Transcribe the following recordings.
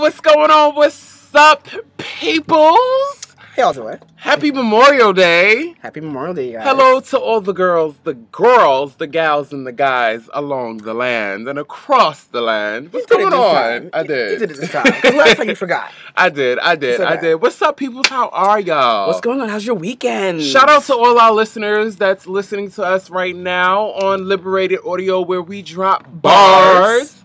what's going on? What's up, peoples? Hey, y'all doing? Happy Memorial Day. Happy Memorial Day, guys. Hello to all the girls, the gals, and the guys along the land and across the land. What's going on? I did. You did it this time. Because last time you forgot. I did. What's up, peoples? How are y'all? What's going on? How's your weekend? Shout out to all our listeners that's listening to us right now on Liberated Audio, where we drop bars.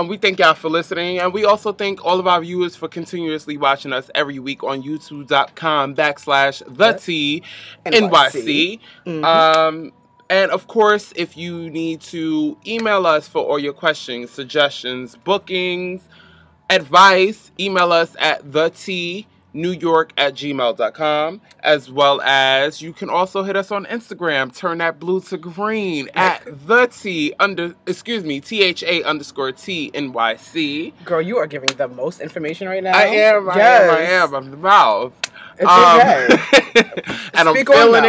We thank y'all for listening, and we also thank all of our viewers for continuously watching us every week on youtube.com/TheTNYC. And of course, if you need to email us for all your questions, suggestions, bookings, advice, email us at thenewyork@gmail.com, as well as you can also hit us on Instagram, turn that blue to green at THA_TNYC. Girl, you are giving the most information right now. I am. I'm the mouth. It's okay. And I'm feeling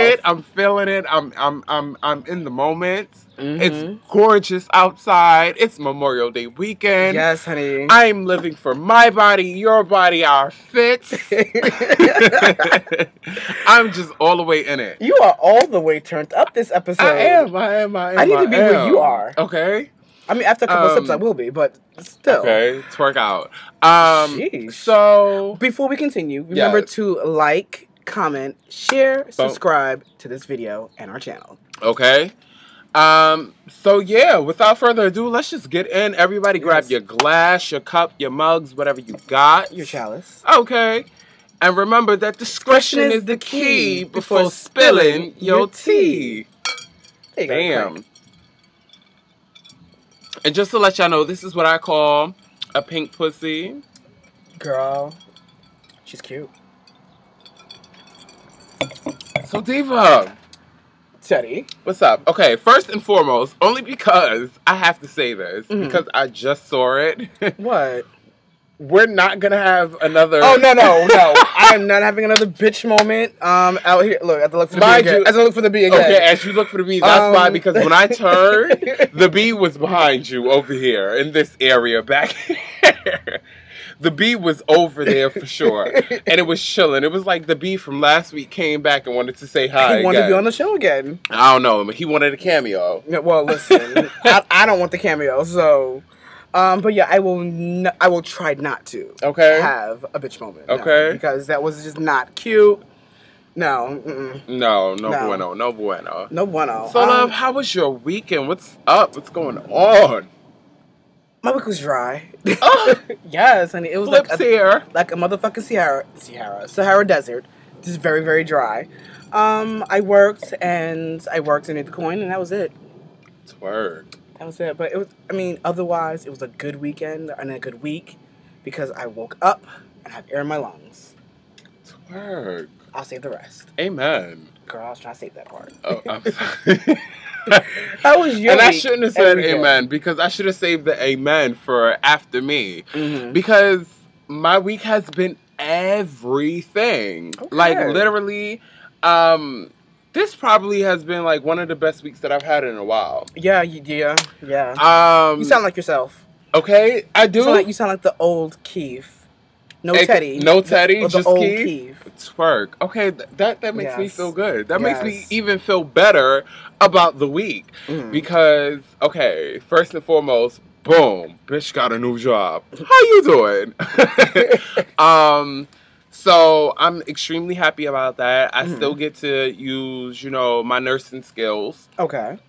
it. I'm in the moment. It's gorgeous outside. It's Memorial Day weekend. Yes, honey. I'm living for my body, your body, our fits. I'm just all the way in it. You are all the way turned up this episode. I am. I need to be where you are. Okay. I mean, after a couple of sips, I will be, but still. Okay, twerk out. Sheesh. So before we continue, remember to like, comment, share, subscribe to this video and our channel. Okay. So yeah, without further ado, let's just get in. Everybody grab your glass, your cup, your mugs, whatever you got. Your chalice. Okay. And remember that discretion is the key before spilling your tea. There you Bam. go. And just to let y'all know, this is what I call a pink pussy. Girl, she's cute. So Diva. Teddy. What's up? Okay, first and foremost, only because I have to say this, because I just saw it. What? We're not gonna have another. Oh no! I am not having another bitch moment. Out here, look. I have to look for the bee again. As I look for the bee again. Okay, as you look for the bee, that's why. Because when I turned, the bee was behind you over here in this area back here. The bee was over there for sure, and it was chilling. It was like the bee from last week came back and wanted to say hi. He wanted to be on the show again. I don't know, but he wanted a cameo. Yeah, well, listen, I don't want the cameo, so. But yeah, I will try not to have a bitch moment. Okay. No, because that was just not cute. No. No bueno. No bueno. So, love, how was your weekend? What's up? What's going on? My week was dry. Oh. Yes, honey. It was like a motherfucking Sahara Desert. Just very, very dry. I worked and made the coin, and that was it. Twerk. That was it. But it was, otherwise, it was a good weekend and a good week because I woke up and have air in my lungs. Twerk. I'll save the rest. Amen. Girl, I was trying to save that part. Oh, I'm sorry. How was your week? I shouldn't have said amen because I should have saved the amen for after me. Because my week has been everything. Okay. Like, literally, this probably has been like one of the best weeks that I've had in a while. Yeah. You sound like yourself. Okay, I do. You sound like the old Keith. Teddy. No Teddy, just just old Keith. Twerk. Okay, that makes me feel good. That makes me even feel better about the week. Because, okay, first and foremost, boom, bitch got a new job. How you doing? So I'm extremely happy about that. I still get to use, my nursing skills. Okay.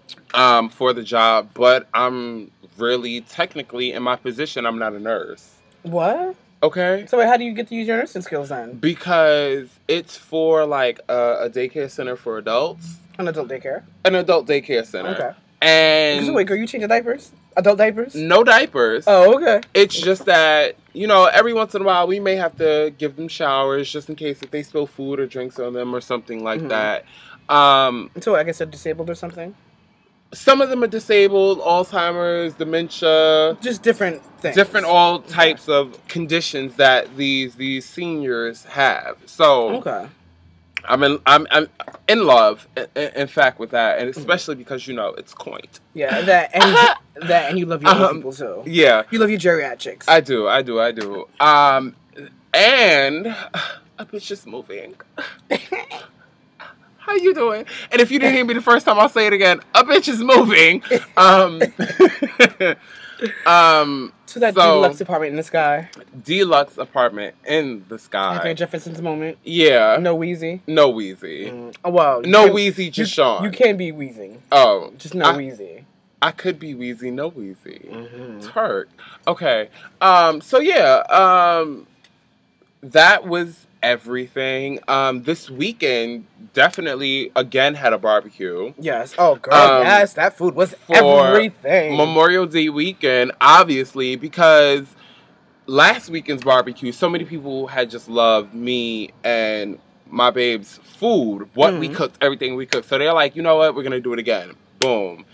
For the job, but I'm really technically in my position, I'm not a nurse. What? Okay. So wait, how do you get to use your nursing skills then? Because it's for like a daycare center for adults. An adult daycare? An adult daycare center. Okay. And so wait, girl, you changing diapers? Adult diapers? No diapers. Oh, okay. It's just that, every once in a while we may have to give them showers just in case if they spill food or drinks on them or something like that. So I guess they're disabled or something? Some of them are disabled, Alzheimer's, dementia. Just different things. All types of conditions that these seniors have. So, I'm in love, in fact, with that, and especially because, you know, it's quaint. Yeah, and you love your old people too. Yeah, you love your geriatrics. I do. And a bitch is moving. How you doing? And if you didn't hear me the first time, I'll say it again. A bitch is moving. To that deluxe apartment in the sky. Deluxe apartment in the sky. Having a Jefferson's moment. Yeah. No wheezy. No wheezy. Oh, well. No wheezy, just Sean. You can be wheezing. Oh. Just no wheezy. I could be wheezy, no wheezy. Mm-hmm. Turk. Okay. So yeah. That was everything. This weekend definitely again had a barbecue. Yes. Oh girl, yes, that food was everything. Memorial Day weekend, obviously, because last weekend's barbecue, so many people had just loved me and my babe's food, what we cooked, everything we cooked. So they're like, you know what, we're gonna do it again. Boom.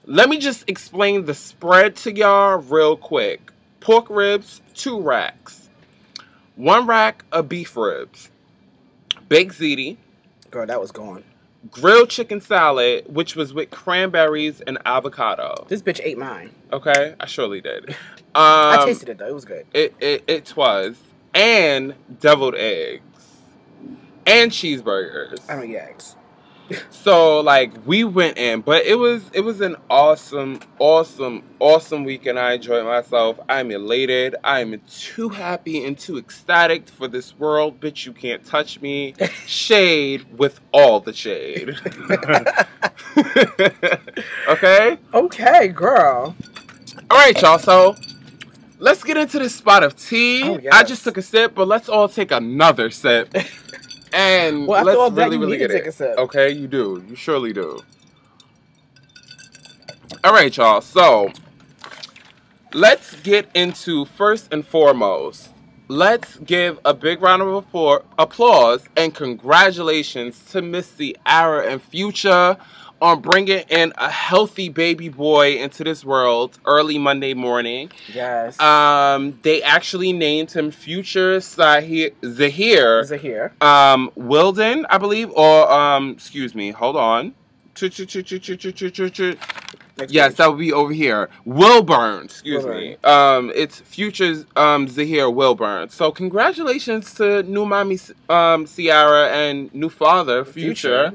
Let me just explain the spread to y'all real quick. Pork ribs, 2 racks. 1 rack of beef ribs. Baked ziti. Girl, that was gone. Grilled chicken salad, which was with cranberries and avocado. This bitch ate mine. Okay, I surely did. I tasted it though. It was good. It was. And deviled eggs. And cheeseburgers. I don't eat eggs. So like we went in, but it was an awesome weekend. I enjoyed myself. I'm elated. I'm too happy and too ecstatic for this world. Bitch, you can't touch me. Shade with all the shade. Okay? Okay, girl. Alright, y'all, so let's get into this spot of tea. Oh, yes. I just took a sip, but let's all take another sip. And well, let's all really get it. Okay, you do. You surely do. All right, y'all. So let's get into first and foremost. Let's give a big round of applause and congratulations to Miss Ciara and Future on bringing in a healthy baby boy into this world early Monday morning. Yes. They actually named him Future Zahir. Wilden, I believe, or excuse me, hold on. Yes, that would be over here. Wilburn, excuse me. It's Future's Zahir Wilburn. So congratulations to new mommy Ciara and new father Future.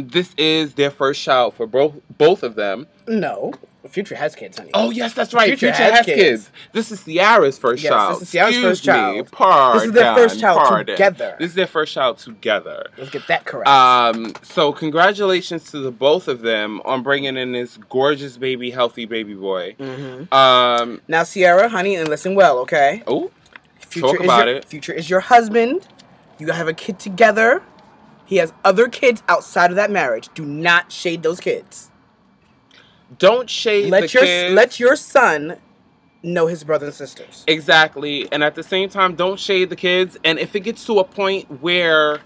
This is their first child for both of them. No. Future has kids, honey. Oh, yes, that's right. Future has kids. This is Ciara's first child. This is Ciara's first child. This is their first child together. This is their first child together. Let's get that correct. So congratulations to the both of them on bringing in this gorgeous baby, healthy baby boy. Now, Ciara, honey, and listen well, okay? Oh, talk about it. Future is your husband. You have a kid together. He has other kids outside of that marriage. Do not shade those kids. Don't shade the kids. Let your son know his brothers and sisters. Exactly. And at the same time, don't shade the kids. And if it gets to a point where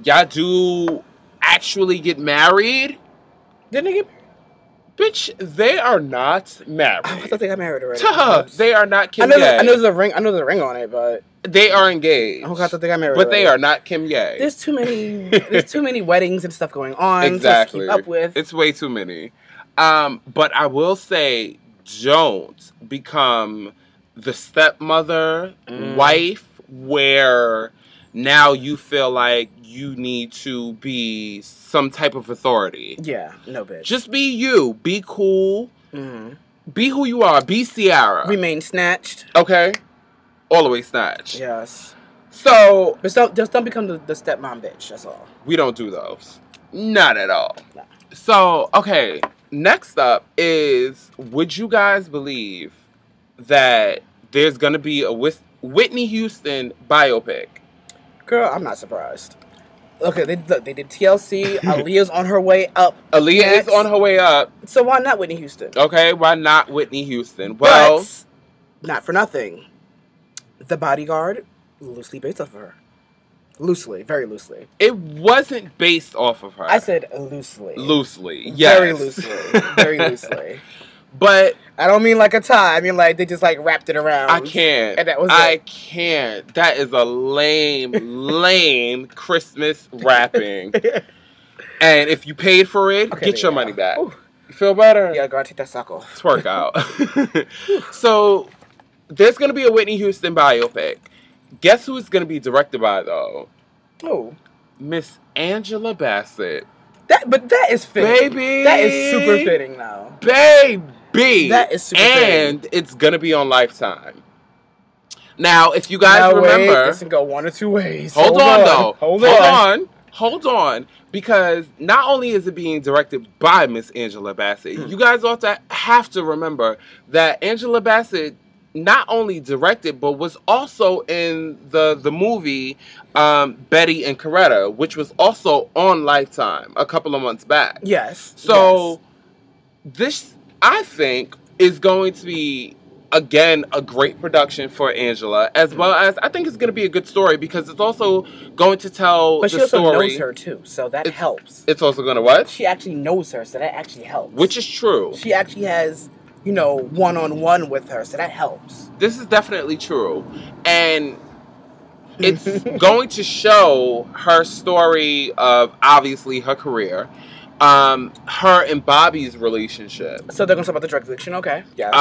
y'all do actually get married. Didn't they get married? Bitch, they are not married. I thought they got married already. They are not Kim Ye. I know there's a ring. I know there's a ring on it, but they are engaged. I thought they got married. But they are not Kim Ye. There's too many. There's too many weddings and stuff going on. Exactly. To keep up with. It's way too many. But I will say, don't become the stepmother, wife, where now you feel like you need to be some type of authority. Yeah, no bitch. Just be you. Be cool. Be who you are. Be Ciara. Remain snatched. Okay? All the way snatched. Yes. So... But just don't become the stepmom bitch, that's all. We don't do those. Not at all. No. So, okay. Next up is, would you guys believe that there's going to be a Whitney Houston biopic? Girl, I'm not surprised. Okay, they did TLC. Aaliyah's on her way up. Aaliyah is on her way up. So why not Whitney Houston? Okay, why not Whitney Houston? Well, but, not for nothing. The Bodyguard, loosely based off of her. Loosely, very loosely. It wasn't based off of her. I said loosely. Loosely, yes. Very loosely. Very loosely. But I don't mean like a tie. I mean like they just like wrapped it around. I can't. And that was I can't. That is a lame Christmas wrapping. And if you paid for it, get your money back. Ooh. You feel better? Yeah, go take that sock off. Twerk out. So there's gonna be a Whitney Houston biopic. Guess who it's gonna be directed by though? Who? Miss Angela Bassett. But that is fitting. Baby. That is super fitting now. Baby. That is super fitting. And it's gonna be on Lifetime. Now, if you guys remember, this can go one or two ways. Hold on, because not only is it being directed by Miss Angela Bassett, you guys have to remember that Angela Bassett not only directed, but was also in the movie Betty and Coretta, which was also on Lifetime a couple of months back. Yes. So this, I think, is going to be, again, a great production for Angela, as well as I think it's going to be a good story because it's also going to tell the story. But she also knows her too, so that helps. It's also going to what? She actually knows her, so that actually helps. Which is true. She actually has, one-on-one with her, so that helps. This is definitely true. And it's going to show her story of, obviously, her career. Her and Bobby's relationship. So they're gonna talk about the drug addiction, okay? Yes.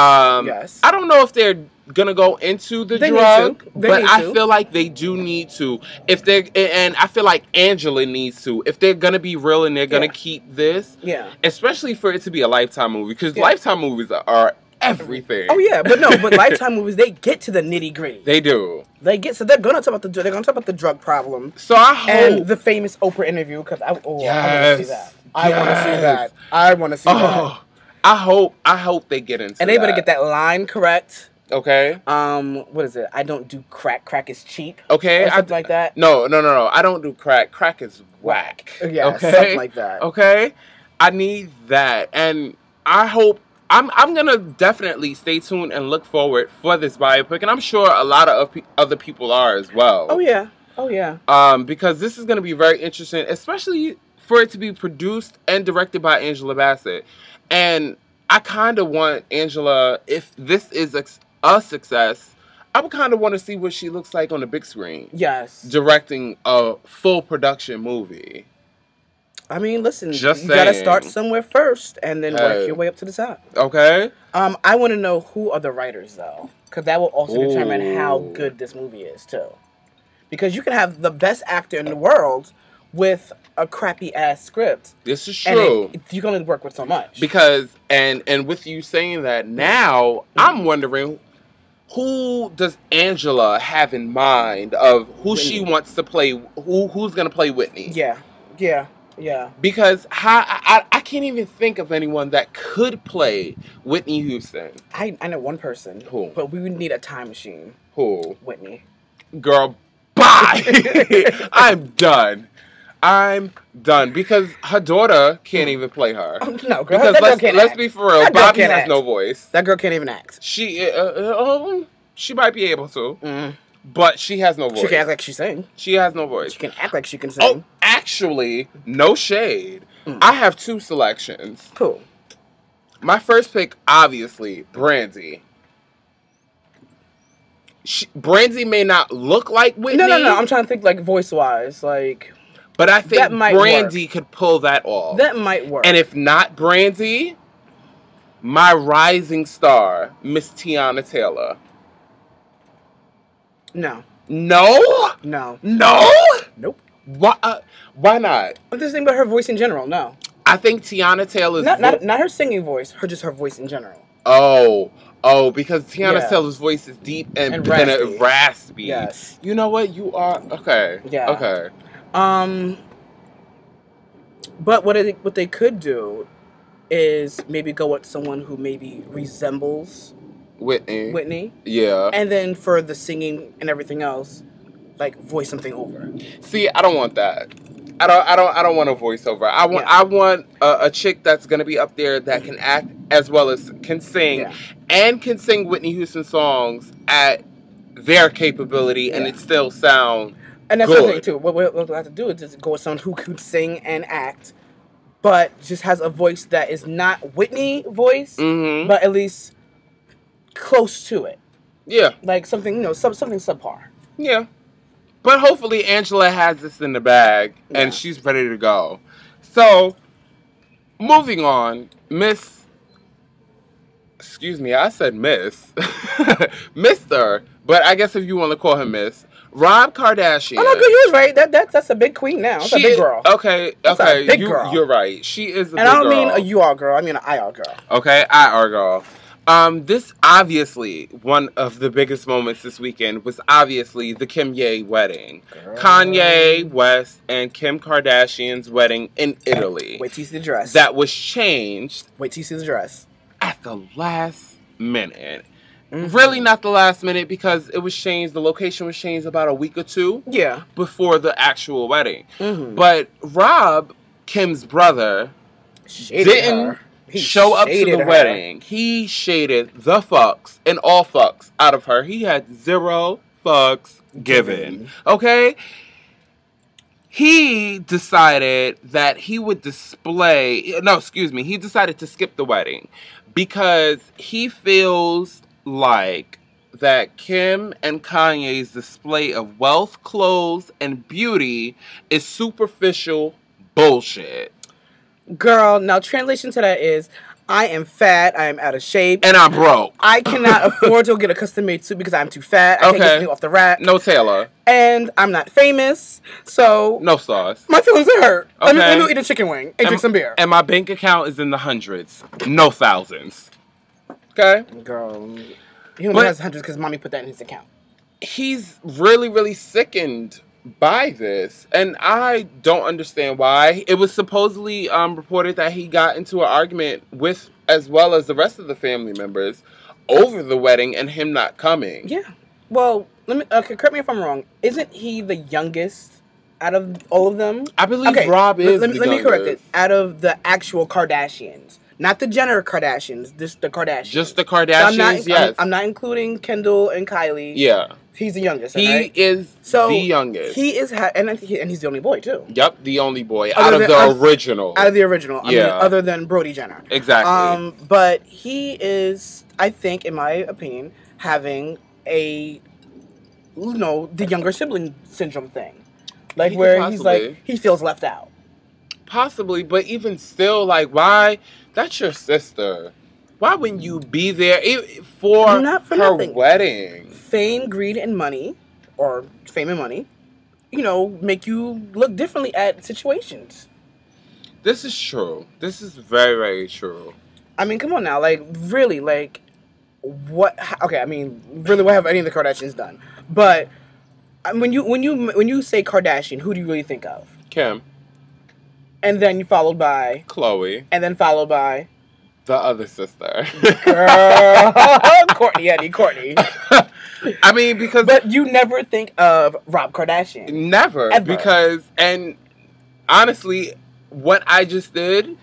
Yes. I don't know if they're gonna go into the drug, but I feel like they do need to. And I feel like Angela needs to. If they're gonna be real and they're gonna keep this, especially for it to be a Lifetime movie, because Lifetime movies are everything. Oh yeah, but Lifetime movies, they get to the nitty gritty. They do. They're gonna talk about the drug problem. So I hope, and the famous Oprah interview, because I want to see that. I want to see that. I want to see that. I hope they get into and they better get that line correct. Okay. What is it? I don't do crack. Crack is cheap. Okay. Or something like that. No. I don't do crack. Crack is whack. Yeah. Okay? Something like that. Okay. I need that, and I hope. I'm gonna definitely stay tuned and look forward for this biopic, and I'm sure a lot of other people are as well. Oh yeah. Because this is gonna be very interesting, especially for it to be produced and directed by Angela Bassett. And I kind of want Angela, if this is a success, I would kind of want to see what she looks like on the big screen. Yes. Directing a full production movie. I mean, listen, you gotta start somewhere first and then work your way up to the top. Okay. I want to know who are the writers, though. Because that will also determine how good this movie is, too. Because you can have the best actor in the world with a crappy ass script. This is true. And you can only work with so much. Because and with you saying that now, I'm wondering, who does Angela have in mind of who she wants to play? Who's gonna play Whitney? Yeah. Because I can't even think of anyone that could play Whitney Houston. I know one person. Who? But we would need a time machine. Who? Whitney. Girl, bye. I'm done because her daughter can't even play her. Oh, no, girl. Because let's be for real. Bobby has no voice. That girl can't even act. She might be able to, but she has no voice. She can act like she sing. She has no voice. She can act like she can sing. Oh, actually, no shade. I have two selections. Cool. My first pick, obviously, Brandy. Brandy may not look like Whitney. No. I'm trying to think like voice-wise, like. But I think Brandy could pull that off. That might work. And if not Brandy, my rising star, Miss Tiana Taylor. No. No? No. No? Nope. Why not? I'm just thinking about her voice in general. No. I think Tiana Taylor's not her singing voice. Just her voice in general. Oh, because Tiana Taylor's voice is deep and raspy. Yes. You know what? You are okay. Yeah. Okay. But what they could do is maybe go with someone who maybe resembles Whitney. Yeah. And then for the singing and everything else, like voice something over. See, I don't want that. I don't want a voiceover. I want a chick that's gonna be up there that can act as well as can sing, and can sing Whitney Houston songs at their capability, and it still sound. And that's good. the thing too. What we'll have to do is just go with someone who could sing and act, but just has a voice that is not Whitney voice, but at least close to it. Yeah. Like something, something subpar. Yeah. But hopefully Angela has this in the bag and she's ready to go. So, moving on, excuse me, I said Miss. Mr. But I guess if you want to call him Miss. Rob Kardashian. Oh, no, good. You was right. That's a big queen now. That's a big girl. Okay, that's a big girl. You're right. She is a big girl. And I don't mean a you are girl. I mean an I are girl. Okay, I are girl. This obviously, one of the biggest moments this weekend was obviously the Kim Ye wedding. Girl. Kanye West and Kim Kardashian's wedding in Italy. Wait till you see the dress. That was changed. Wait till you see the dress. At the last minute. Really not the last minute because it was changed. The location was changed about a week or two. Yeah. Before the actual wedding. But Rob, Kim's brother, didn't show up to the wedding. He shaded the fucks and all fucks out of her. He had 0 fucks given. Okay? He decided that he would he decided to skip the wedding because he feels like that Kim and Kanye's display of wealth, clothes, and beauty is superficial bullshit. Girl, now translation to that is, I am fat, I am out of shape. And I'm broke. I cannot afford to get a custom-made suit because I'm too fat. I can't get something off the rack. No tailor. And I'm not famous, so... No sauce. My feelings are hurt. Okay. Let me eat a chicken wing and drink some beer. And my bank account is in the hundreds. No thousands. Okay? Girl, he only has hundreds because mommy put that in his account. He's really, really sickened by this, and I don't understand why. It was supposedly reported that he got into an argument with, as well as the rest of the family members, over the wedding and him not coming. Yeah. Well, correct me if I'm wrong. Isn't he the youngest out of all of them? I believe Rob is the youngest. Let me correct it. Out of the actual Kardashians. Not the Jenner Kardashians, just the Kardashians. Just the Kardashians, yes. I'm not including Kendall and Kylie. Yeah. He's the youngest, He is the youngest. He is, and he's the only boy, too. Yep, the only boy. Out of the original. Out of the original. I mean, other than Brody Jenner. Exactly. But he is, I think, in my opinion, having the younger sibling syndrome thing. Like, where he's like, he feels left out. Possibly, but even still, like, why? That's your sister. Why wouldn't you be there for her wedding? Fame, greed, and money, or fame and money, make you look differently at situations. This is true. This is very, very true. I mean, come on now. Like, really, like, what? Okay, I mean, really, what have any of the Kardashians done? But when you say Kardashian, who do you really think of? Kim. And then you followed by Khloe. And then followed by the other sister. Girl. Courtney. I mean, because... But you never think of Rob Kardashian. Never. Ever. Because, and honestly, what I just did,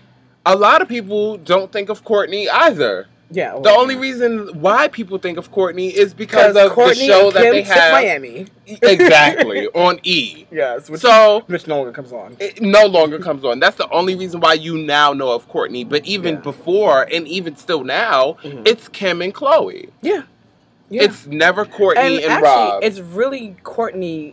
a lot of people don't think of Courtney either. Yeah. The only reason why people think of Courtney is because of Courtney the show that they have. Miami. Exactly. On E. Yes. Which no longer comes on. It no longer comes on. That's the only reason why you now know of Courtney. But even before, and even still now, it's Kim and Khloe. Yeah. It's never Courtney and Rob. It's really Khloe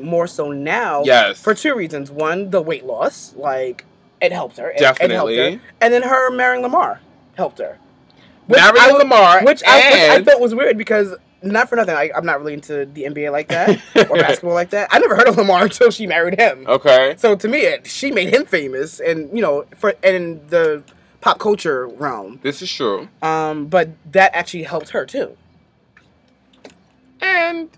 more so now. Yes. For 2 reasons. One, the weight loss. Like, it helped her. Definitely. It helped her. And then her marrying Lamar helped her. Marrying Lamar. Which I thought was weird because, not for nothing, I'm not really into the NBA like that. Or basketball like that. I never heard of Lamar until she married him. Okay. So to me, she made him famous. And, in the pop culture realm. This is true. But that actually helped her too. And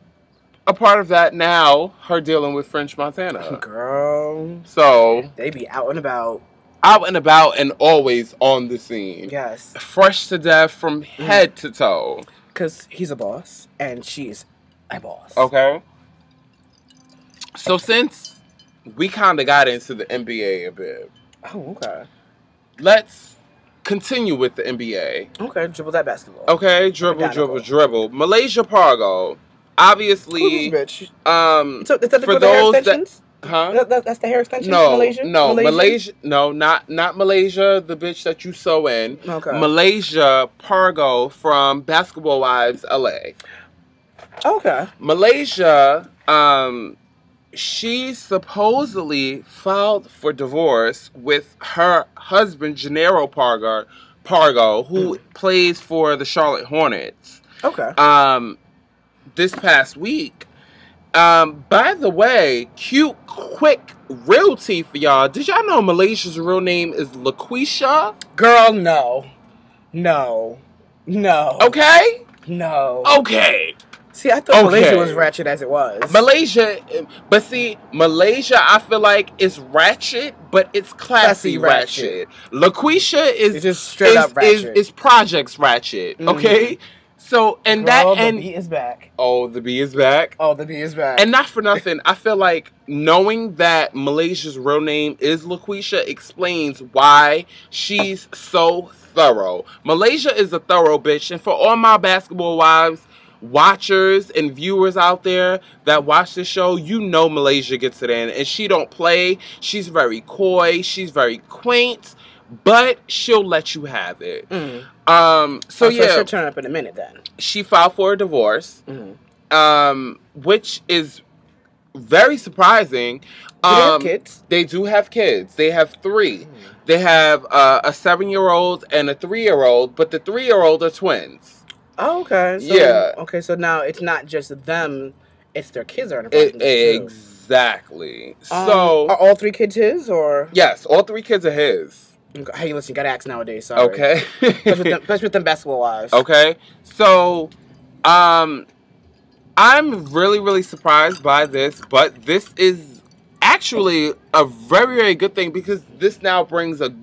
a part of that now, her dealing with French Montana. Girl. So they be out and about. Out and about and always on the scene. Yes. Fresh to death from head to toe. Because he's a boss and she's a boss. Okay. So since we kind of got into the NBA a bit. Oh, okay. Let's continue with the NBA. Okay, dribble that basketball. Okay, dribble. Malaysia Pargo. Obviously, who's this bitch? for those that Huh? That's the hair extension? No, Malaysia? no, Malaysia. No, not Malaysia. The bitch that you sew in. Okay. Malaysia, Pargo from Basketball Wives, LA. Okay. Malaysia. She supposedly filed for divorce with her husband, Gennaro Pargo, who plays for the Charlotte Hornets. Okay. This past week. By the way, cute, quick, real tea for y'all. Did y'all know Malaysia's real name is LaQuisha? Girl, no. No. No. Okay? No. Okay. See, I thought Malaysia was ratchet as it was. Malaysia, I feel like it's ratchet, but it's classy ratchet. LaQuisha is just straight up ratchet. Is projects ratchet, okay? So, and Girl, the B is back. Oh, the B is back? Oh, the B is back. And not for nothing, I feel like knowing that Malaysia's real name is LaQuisha explains why she's so thorough. Malaysia is a thorough bitch, and for all my Basketball Wives watchers and viewers out there that watch the show, you know Malaysia gets it in, and she don't play. She's very coy, she's very quaint, but she'll let you have it. So she'll turn up in a minute then. She filed for a divorce, which is very surprising. Do they have kids? They do have kids. They have 3. They have a 7-year-old and a 3-year-old, but the 3-year-old are twins. Oh, okay. So, yeah. Okay, so now it's not just them; it's their kids are involved. Exactly. So are all 3 kids his, or? Yes, all 3 kids are his. Hey, listen, you gotta ask nowadays. Sorry. Okay. Especially with them Basketball Wives. Okay. So, I'm really, really surprised by this, but this is actually a very, very good thing because this now brings a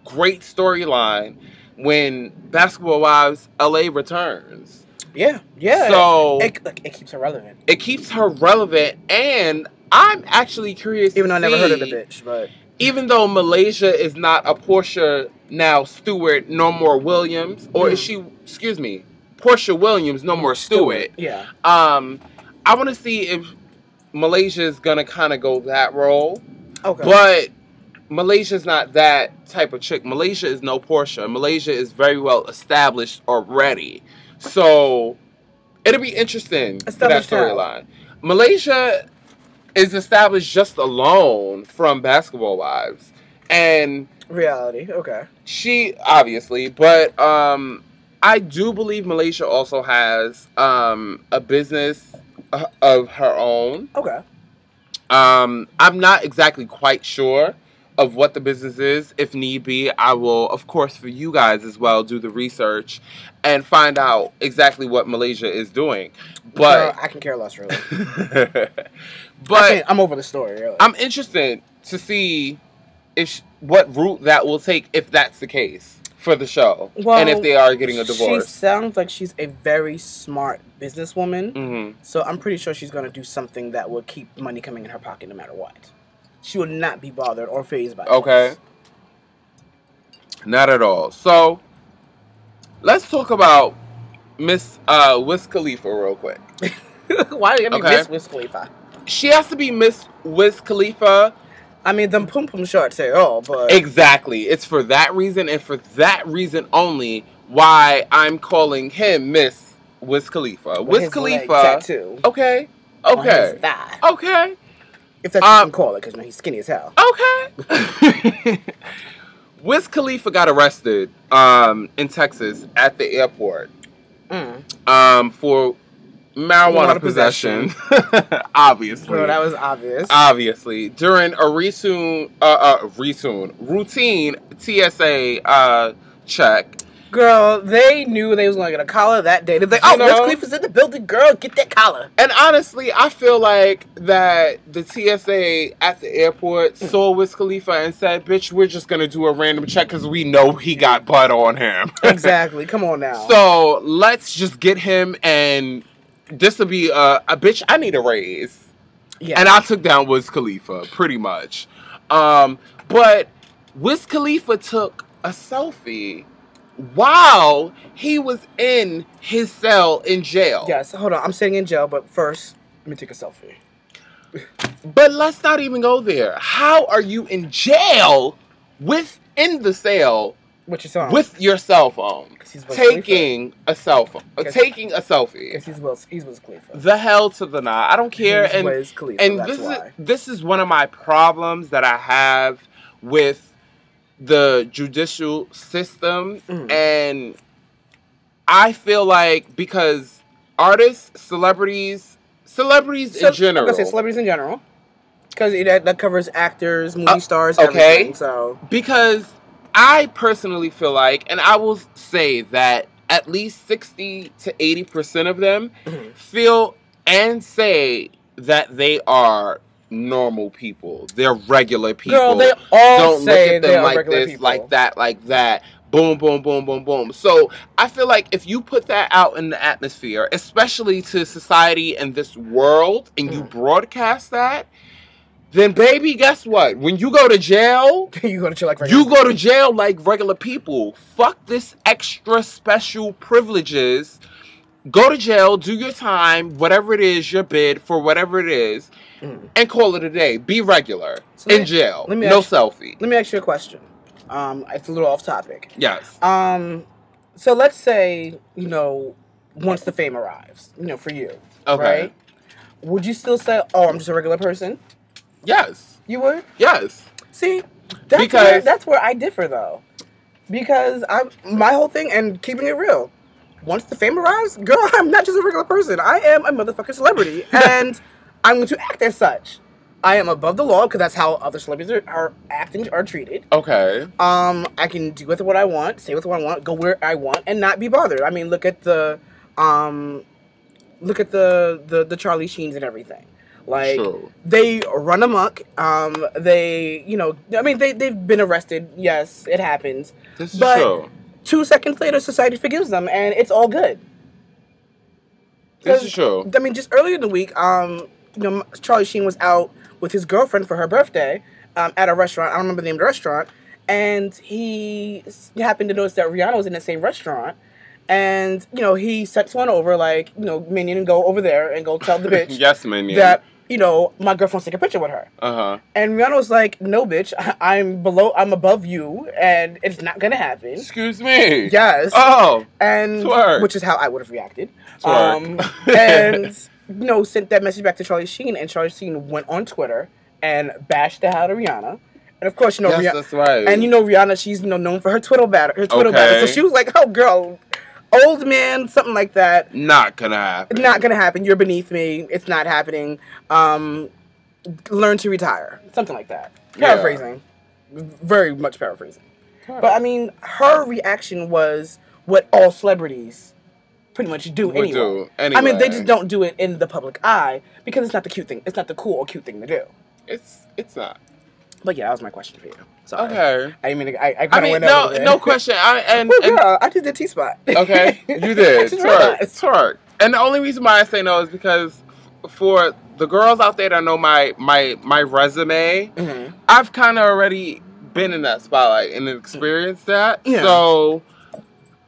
great storyline when Basketball Wives LA returns. Yeah. So it keeps her relevant. It keeps her relevant, and I'm actually curious. Even though I never heard of the bitch, but even though Malaysia is not a Portia now Stewart, no more Williams, or is she? Excuse me, Portia Williams, no more Stewart. Yeah. I want to see if Malaysia is gonna kind of go that role. Okay. But Malaysia's not that type of chick. Malaysia is no Portia. Malaysia is very well established already. So it'll be interesting for that storyline. Malaysia is established just alone from Basketball Wives. And reality, okay. She, obviously, but I do believe Malaysia also has a business of her own. Okay. I'm not exactly quite sure of what the business is. If need be, I will, of course, for you guys as well, do the research and find out exactly what Malaysia is doing. But I can care less, really. But I'm over the story, really. I'm interested to see what route that will take if that's the case for the show, and if they are getting a divorce. She sounds like she's a very smart businesswoman, so I'm pretty sure she's going to do something that will keep money coming in her pocket no matter what. She will not be bothered or fazed by this. Okay. Not at all. So, let's talk about Miss Wiz Khalifa real quick. Why do you Miss Wiz Khalifa? She has to be Miss Wiz Khalifa. I mean, them pum-pum shorts say all, but... Exactly. It's for that reason, and for that reason only, why I'm calling him Miss Wiz Khalifa. Wiz Khalifa... tattoo. Okay. Okay. If that's what you can call it, because he's skinny as hell. Okay. Wiz Khalifa got arrested in Texas at the airport for marijuana possession. Obviously. Bro, that was obvious. Obviously. During a routine TSA check. Girl, they knew they was going to get a collar that day. They're like, Wiz Khalifa's in the building. Girl, get that collar. And honestly, I feel like that the TSA at the airport saw Wiz Khalifa and said, bitch, we're just going to do a random check because we know he got butt on him. Exactly. Come on now. So, let's just get him, and this will be a bitch, I need a raise. Yeah. And I took down Wiz Khalifa, pretty much. But Wiz Khalifa took a selfie while he was in his cell in jail. Yes, hold on. I'm sitting in jail, but first, let me take a selfie. But let's not even go there. How are you in jail within the cell with your cell phone? Taking a selfie. Taking a selfie. Because he's Wiz Khalifa. The hell to the nah. I don't care. He's Wiz Khalifa, and this is one of my problems that I have with the judicial system. And I feel like because artists, celebrities in general. I'm gonna say celebrities in general. Because that covers actors, movie stars, everything. So because I personally feel like, and I will say that at least 60 to 80% of them feel and say that they are normal people. They're regular people. Girl, they all don't look at them like this, people. Like that. Boom, boom, boom, boom, boom. So I feel like if you put that out in the atmosphere, especially to society and this world, and you broadcast that, then baby, guess what? When you go to jail, you go to jail like regular people. Fuck this extra special privileges. Go to jail, do your time, whatever it is, your bid for whatever it is, and call it a day. Be regular in jail. No selfie. Let me ask you a question. It's a little off topic. Yes. So let's say, once the fame arrives, for you, right? Would you still say, "Oh, I'm just a regular person"? Yes. You would? Yes. See, that's where I differ, though. Because my whole thing, and keeping it real, once the fame arrives, girl, I'm not just a regular person. I am a motherfucking celebrity, and I'm going to act as such. I am above the law, because that's how other celebrities are treated. Okay. I can do with what I want, say with what I want, go where I want, and not be bothered. I mean, look at the Charlie Sheens and everything. Like, they run amok. They've been arrested. Yes, it happens. This is true. 2 seconds later, society forgives them, and it's all good. This is true. I mean, just earlier in the week, Charlie Sheen was out with his girlfriend for her birthday at a restaurant. I don't remember the name of the restaurant. And he happened to notice that Rihanna was in the same restaurant. And, he sets one over, like, Minion, go over there and go tell the bitch. Yes, Minion. That, my girlfriend wants to take a picture with her. Uh-huh. And Rihanna was like, "No, bitch, I'm above you, and it's not gonna happen." Excuse me. Yes. Oh. And twerk. Which is how I would have reacted. Twerk. And sent that message back to Charlie Sheen, and Charlie Sheen went on Twitter and bashed the hell out of Rihanna. And of course, Rihanna. That's right. And Rihanna, she's known for her Twitter battle. So she was like, "Oh, girl, old man, something like that. Not gonna happen. Not gonna happen. You're beneath me. It's not happening. Learn to retire." Something like that. Paraphrasing. Very much paraphrasing. Right. But I mean, her reaction was what all celebrities pretty much do anyway. I mean, they just don't do it in the public eye because it's not the cute thing. It's not the cool or cute thing to do. It's not. But yeah, that was my question for you. Sorry. Okay. I mean, I kind of went over there. No question. Girl, I just did T-spot. Okay, you did. Twerk. And the only reason why I say no is because for the girls out there that know my resume, I've kind of already been in that spotlight and experienced that. Yeah. So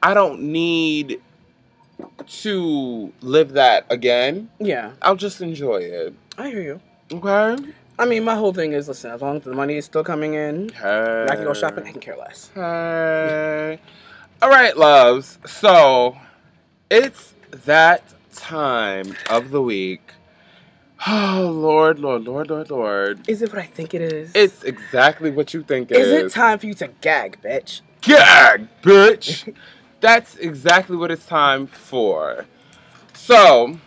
I don't need to live that again. Yeah. I'll just enjoy it. I hear you. Okay. I mean, my whole thing is, listen, as long as the money is still coming in, and I can go shopping, I can care less. Hey. All right, loves. So, it's that time of the week. Oh, Lord. Is it what I think it is? It's exactly what you think it is. Is it time for you to gag, bitch? Gag, bitch! That's exactly what it's time for. So,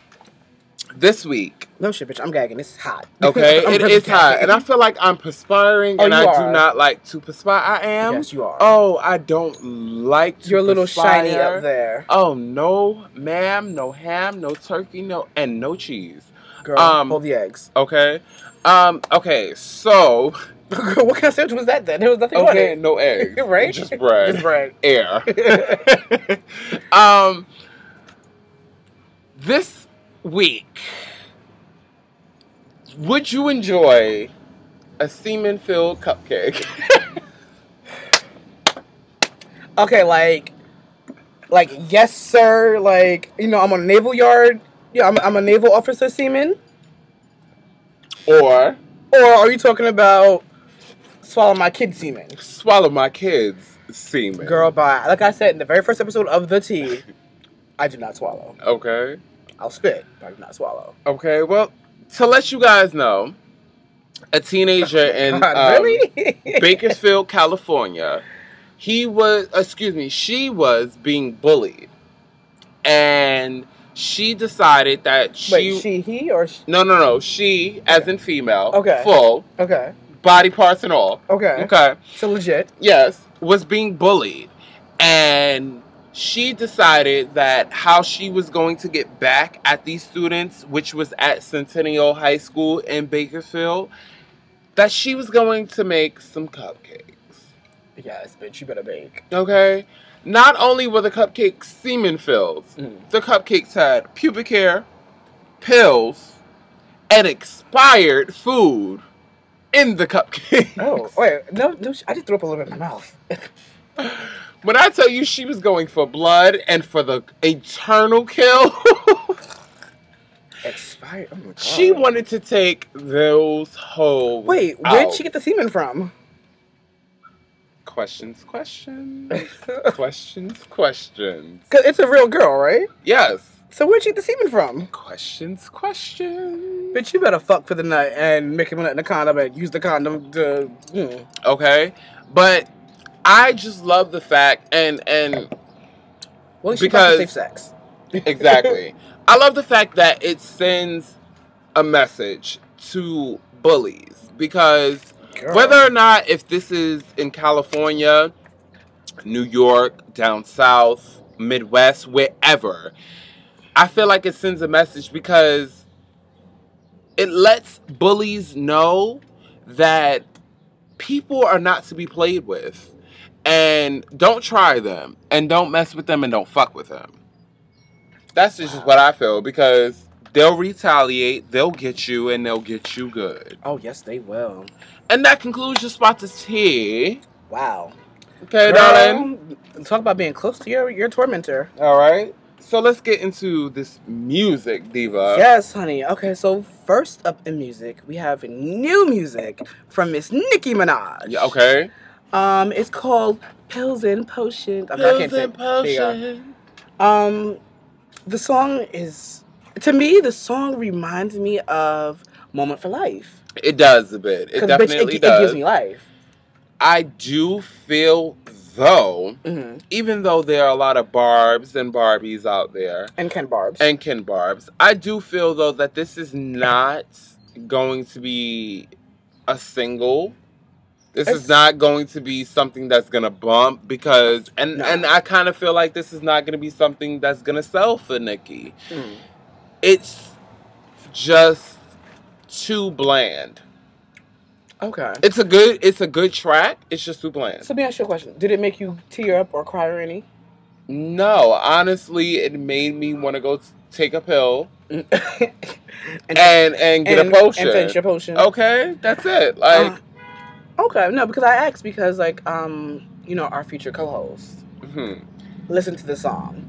this week. No shit, bitch. I'm gagging. It's hot. Okay, it is hot. And I feel like I'm perspiring, and I do not like to perspire. I am? Yes, you are. Oh, I don't like to You're a little shiny up there. Oh, no ma'am, no ham, no turkey, no cheese. Girl, hold the eggs. Okay. Okay, so... What kind of sandwich was that then? There was nothing on it. Okay, no eggs. Right? Just bread. Just bread. Air. This week, would you enjoy a semen-filled cupcake? Okay, like yes, sir. Like, I'm on a naval yard. Yeah, I'm a naval officer seaman. Or are you talking about swallow my kid's semen? Swallow my kids' semen. Girl, bye. Like I said in the very first episode of The Tea, I do not swallow. Okay. I'll spit, but I do not swallow. Okay, well, to let you guys know, a teenager in Bakersfield, California, she was being bullied. And she decided that he, or she? No. She, okay. As in female. Okay. Full. Okay. Body parts and all. Okay. Okay. So legit. Yes. Was being bullied. And she decided that how she was going to get back at these students, which was at Centennial High School in Bakersfield, that she was going to make some cupcakes. Yes, bitch, you better bake. Okay. Not only were the cupcakes semen-filled, the cupcakes had pubic hair, pills, and expired food in the cupcakes. Oh, wait. No, I just threw up a little bit in my mouth. When I tell you she was going for blood and for the eternal kill, expired? Oh my God. She wanted to take those hoes. Wait, where'd she get the semen from? Questions. Questions. Because it's a real girl, right? Yes. So where'd she get the semen from? Questions. Bitch, you better fuck for the night and make him nut in the condom and use the condom to... Okay. But I just love the fact, and well, she because safe sex. Exactly. I love the fact that it sends a message to bullies, because... Girl. Whether or not, if this is in California, New York, down south, Midwest, wherever, I feel like it sends a message because it lets bullies know that people are not to be played with. And don't try them. And don't mess with them and don't fuck with them. That's just what I feel, because they'll retaliate, they'll get you, and they'll get you good. Oh, yes, they will. And that concludes your spot to tea. Wow. Okay, girl, darling. Talk about being close to your tormentor. All right. So let's get into this music, Diva. Yes, honey. Okay, so first up in music, we have new music from Miss Nicki Minaj. Yeah, okay. It's called Pills and Potions. Pills and Potions. The song is, to me, the song reminds me of Moment for Life. It does a bit. It definitely does. It gives me life. I do feel, though, even though there are a lot of Barbs and Barbies out there. And Ken Barbs. I do feel, though, that this is not going to be a single. This is not going to be something that's going to bump, because... And I kind of feel like this is not going to be something that's going to sell for Nicki. It's just... too bland. Okay. It's a good track. It's just too bland. So let me ask you a question. Did it make you tear up or cry or any? No. Honestly, it made me want to go take a pill and get a potion. And finish your potion. Okay. That's it. Like okay. No, because I asked because like our future co-host listened to the song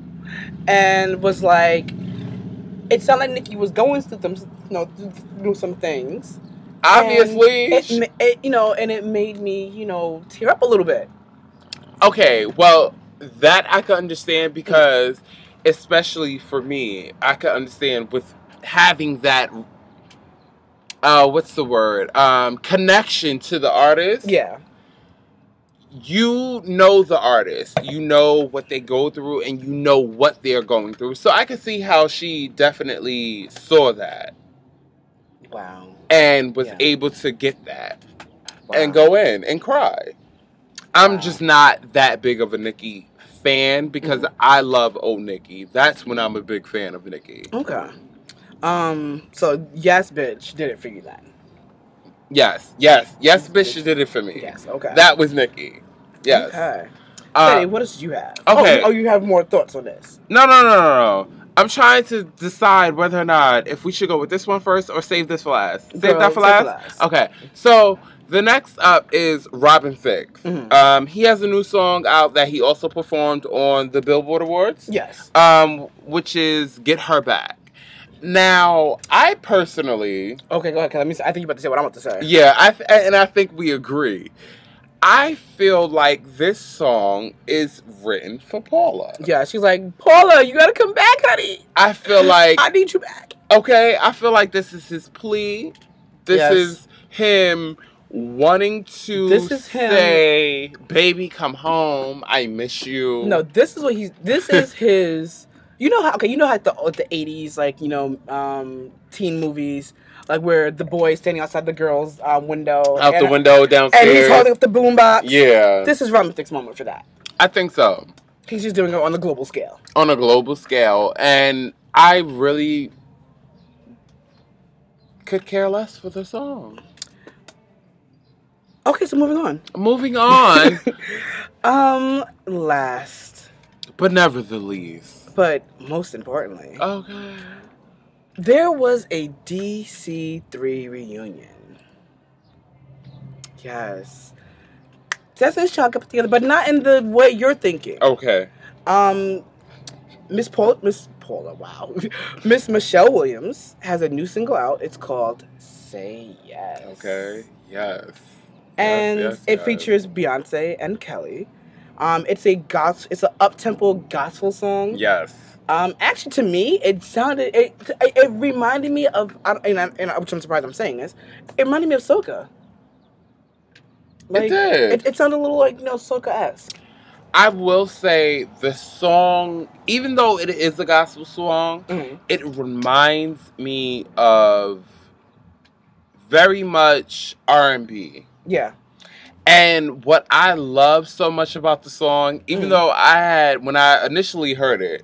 and was like, it sounded like Nicki was going through some things. Obviously. And it made me, tear up a little bit. Okay, well, that I could understand, because, especially for me, I could understand with having that, connection to the artist. Yeah. You know the artist, you know what they go through, and you know what they're going through. So I can see how she definitely saw that. Wow. And was able to get that. Wow. And go in and cry. I'm just not that big of a Nicki fan, because I love old Nicki. That's when I'm a big fan of Nicki. Okay. So Yes Bitch did it for you then. Yes, bitch, did it for me. Yes, okay. That was Nicki. Yes. Okay. Teddy, what else do you have? Okay. Oh, you have more thoughts on this? No. I'm trying to decide whether or not if we should go with this one first or save this for last. Save that for last? Okay. So the next up is Robin Thicke. He has a new song out that he also performed on the Billboard Awards. Yes. Which is Get Her Back. Now, I personally... Okay, go ahead. I think you're about to say what I'm about to say. Yeah, I think we agree. I feel like this song is written for Paula. Yeah, she's like, Paula, you gotta come back, honey. I feel like... I need you back. Okay, I feel like this is his plea. This is him wanting to say, baby, come home. I miss you. No, this is his... You know how the 80s, like, teen movies, like where the boy is standing outside the girl's window. Out the window downstairs. And he's holding up the boombox. Yeah. This is Run Thicke's moment for that. I think so. He's just doing it on a global scale. On a global scale. And I really could care less for the song. Okay, so moving on. Moving on. Last. But never the least. But most importantly. Okay. There was a DC3 reunion. Yes. Destiny's Child got put together, but not in the way you're thinking. Okay. Miss Paula, wow. Miss Michelle Williams has a new single out. It's called Say Yes. Okay. Yes. And it features Beyonce and Kelly. It's a up-tempo gospel song. Yes. Actually, to me, it reminded me of, which I'm surprised I'm saying this, it reminded me of soca. Like, it did. It sounded a little like, soca-esque. I will say the song, even though it is a gospel song, it reminds me of very much R&B. Yeah. And what I love so much about the song, even though when I initially heard it,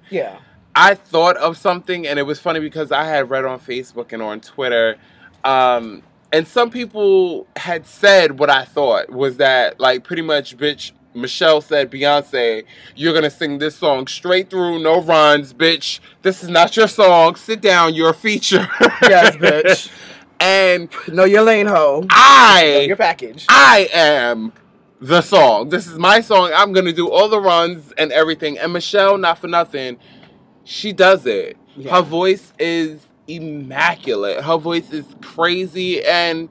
I thought of something, and it was funny because I had read on Facebook and on Twitter, and some people had said what I thought was that, like, pretty much, bitch, Michelle said, Beyonce, you're going to sing this song straight through, no runs, bitch. This is not your song. Sit down. You're a feature. Yes, bitch. And know your lane, ho. Know your package. I am the song. This is my song. I'm going to do all the runs and everything. And Michelle, not for nothing, she does it. Yeah. Her voice is immaculate. Her voice is crazy. And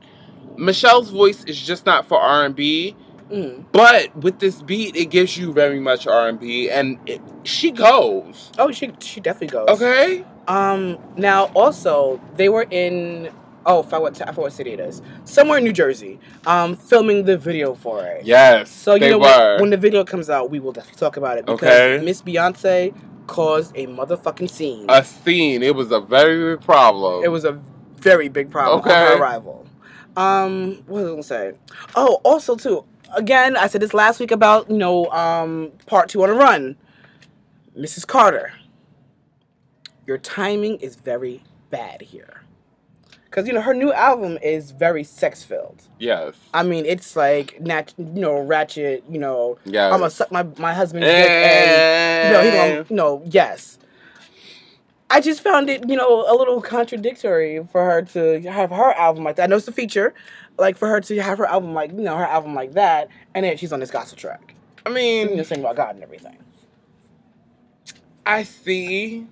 Michelle's voice is just not for R&B. But with this beat, it gives you very much R&B, and she goes. Oh, she definitely goes. Okay. Now also they were in I forgot what city it is. Somewhere in New Jersey. Filming the video for it. Yes. So when the video comes out, we will definitely talk about it because Miss Beyonce caused a motherfucking scene. A scene. It was a very big problem. It was a very big problem on her arrival. What was I gonna say? Oh, also too. Again, I said this last week about, part 2 on a run. Mrs. Carter, your timing is very bad here. Because, her new album is very sex-filled. Yes. I mean, it's like, ratchet, yes. I'm going to suck my husband's dick and, he going to, yes. I just found it, a little contradictory for her to have her album like that. I know it's a feature. Like, for her to have her album like, her album like that, and then she's on this gospel track. I mean... singing about God and everything. I see.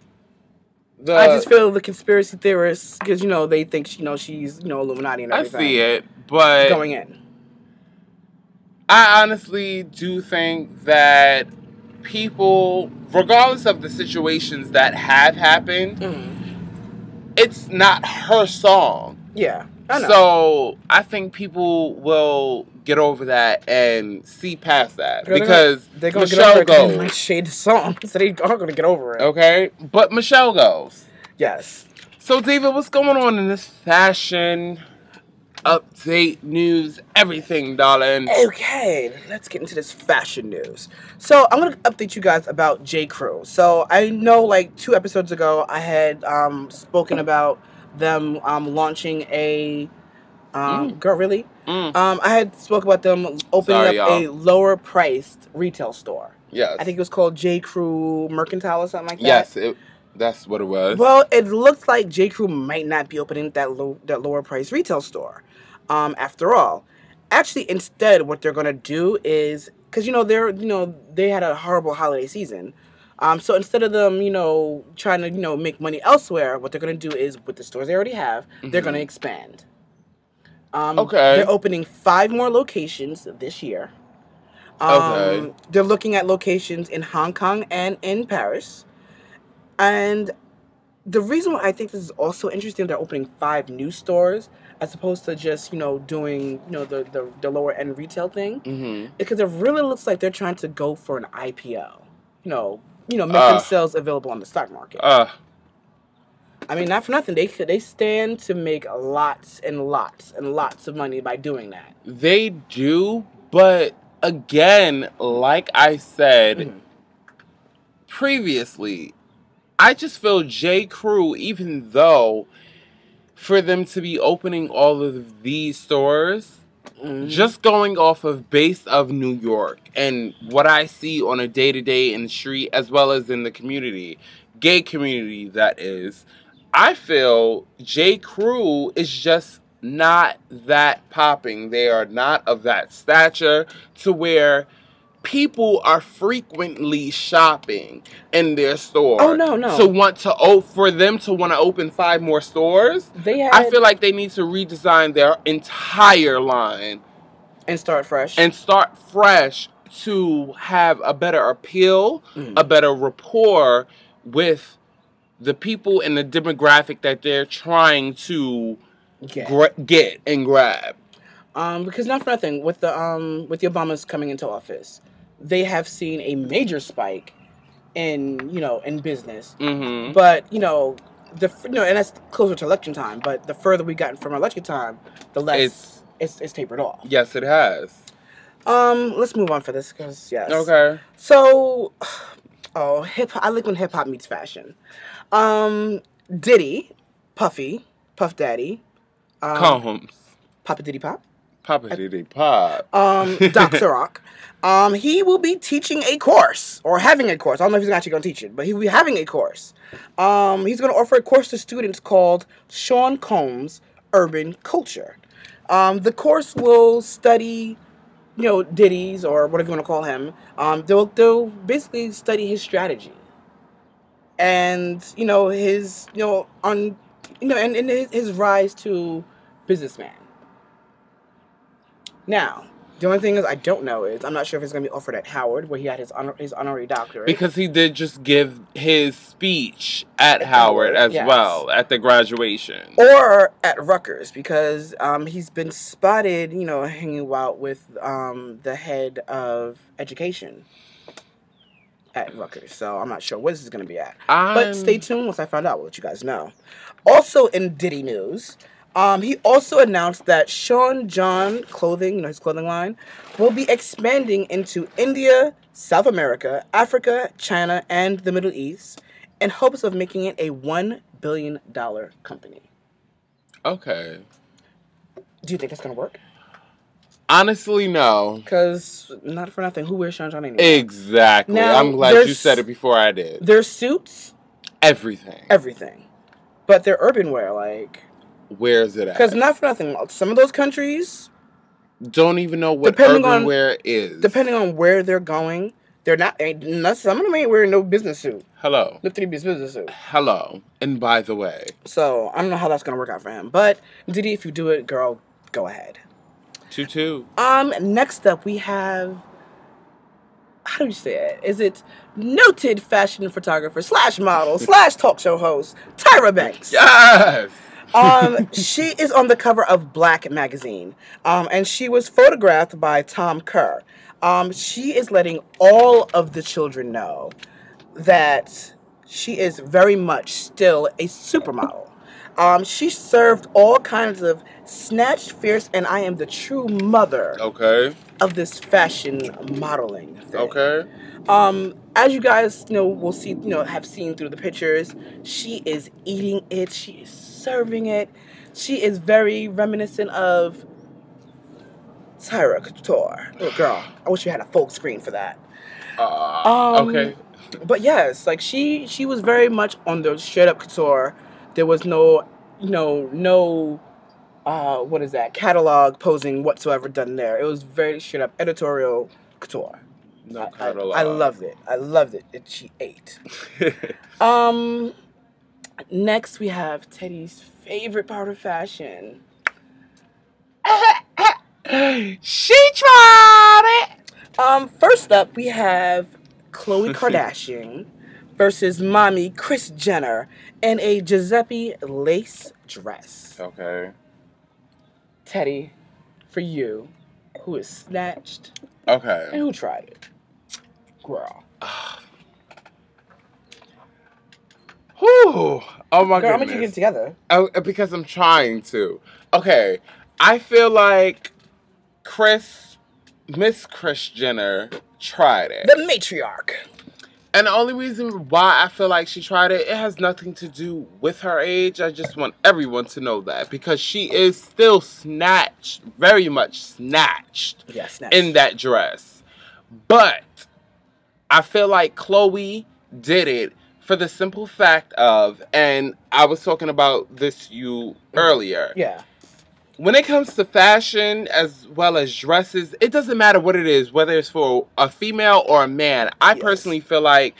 I just feel the conspiracy theorists, because, they think, she's, Illuminati and everything. I see it, but... going in. I honestly do think that people, regardless of the situations that have happened, it's not her song. Yeah. So I think people will get over that and see past that because they're gonna Michelle get over it. They might shade the song, so they are gonna get over it. Okay, but Michelle goes. Yes. So Diva, what's going on in this fashion update news? Everything, darling. Okay, let's get into this fashion news. So I'm gonna update you guys about J. Crew. So I know, like 2 episodes ago, I had spoken about them launching a girl, really? I had spoke about them opening up a lower priced retail store. Yes. I think it was called J. Crew Mercantile or something like that. Yes, that's what it was. Well, it looks like J. Crew might not be opening that lower priced retail store. After all, actually, instead, what they're gonna do is, because they had a horrible holiday season. So instead of them, trying to, make money elsewhere, what they're going to do is, with the stores they already have, they're going to expand. They're opening 5 more locations this year. They're looking at locations in Hong Kong and in Paris. And the reason why I think this is also interesting, they're opening 5 new stores as opposed to just, doing, the lower end retail thing. Because it really looks like they're trying to go for an IPO. Make themselves available on the stock market. I mean, not for nothing. They stand to make lots and lots and lots of money by doing that. They do, but again, like I said previously, I just feel J. Crew, even though for them to be opening all of these stores, just going off of base of New York and what I see on a day-to-day in the street as well as in the community, gay community that is, I feel J. Crew is just not that popping. They are not of that stature to where people are frequently shopping in their store. Oh, no. For them to want to open 5 more stores, I feel like they need to redesign their entire line. And start fresh. To have a better appeal, a better rapport with the people and the demographic that they're trying to get and grab. Because not for nothing, with the Obamas coming into office, they have seen a major spike in business. But and that's closer to election time. But the further we gotten from election time, the less it's tapered off. Yes, it has. Let's move on for this because yes. Okay. So, I like when hip hop meets fashion. Diddy, Puff Daddy, Combs, Papa Diddy Pop. Dr. Rock. He will be teaching a course, or having a course. I don't know if he's actually going to teach it, but he'll be having a course. He's going to offer a course to students called Sean Combs Urban Culture. The course will study, Diddy's, or whatever you want to call him. They'll basically study his strategy. And, his, his rise to businessman. Now, the only thing is I don't know is I'm not sure if it's going to be offered at Howard, where he had his honorary doctorate. Because he did just give his speech at Howard as well, at the graduation. Or at Rutgers, because he's been spotted, hanging out with the head of education at Rutgers. So I'm not sure where this is going to be at. But stay tuned. Once I find out, we'll let you guys know. Also in Diddy news, he also announced that Sean John Clothing, his clothing line, will be expanding into India, South America, Africa, China, and the Middle East in hopes of making it a $1 billion company. Okay. Do you think that's going to work? Honestly, no. Because, not for nothing, who wears Sean John anymore? Exactly. Now, I'm glad you said it before I did. Their suits? Everything. But their urban wear, like... Where is it at? Because not for nothing, some of those countries... don't even know what urban wear is. Depending on where they're going, some of them ain't wearing no business suit. Hello. No 3 business suit. Hello. And by the way. So, I don't know how that's going to work out for him. But, Diddy, if you do it, girl, go ahead. Tutu. Next up, we have... How do you say it? Is it noted fashion photographer / model / talk show host, Tyra Banks? Yes! She is on the cover of Black magazine. And she was photographed by Tom Kerr. She is letting all of the children know that she is very much still a supermodel. She served all kinds of snatched, fierce, and I am the true mother of this fashion modeling thing. Okay. As you guys will see, have seen through the pictures, she is eating it. She is serving it. She is very reminiscent of Tyra Couture. Oh, girl, I wish we had a full screen for that. Okay. But yes, like she was very much on the straight up couture. There was no what is that, catalog posing whatsoever done there. It was very straight up editorial couture. No catalog. I loved it. I loved it. She ate. Next we have Teddy's favorite part of fashion. She tried it. First up we have Khloe Kardashian versus mommy Kris Jenner in a Giuseppe lace dress. Okay. Teddy, for you, who is snatched. Okay. And who tried it? Girl. Whew. Oh my goodness. How much you get it together? Oh, because I'm trying to. Okay. I feel like Miss Kris Jenner tried it. The matriarch. And the only reason why I feel like she tried it, it has nothing to do with her age. I just want everyone to know that. Because she is still snatched, very much snatched, in that dress. But I feel like Khloe did it for the simple fact of, and I was talking about this earlier. Yeah. When it comes to fashion as well as dresses, it doesn't matter what it is, whether it's for a female or a man. I personally feel like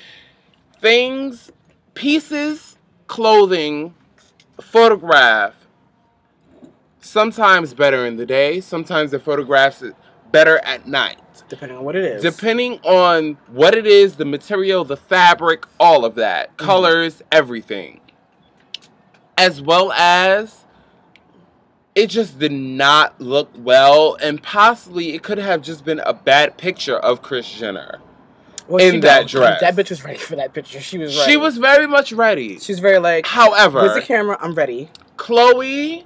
pieces, clothing, photograph, sometimes better in the day, sometimes the photographs better at night. Depending on what it is. Depending on what it is, the material, the fabric, all of that. Colors, everything. As well as it just did not look well, and possibly it could have just been a bad picture of Kris Jenner in that dress. That bitch was ready for that picture. She was ready. She was very much ready. She was very like, however, where's the camera? I'm ready. Khloe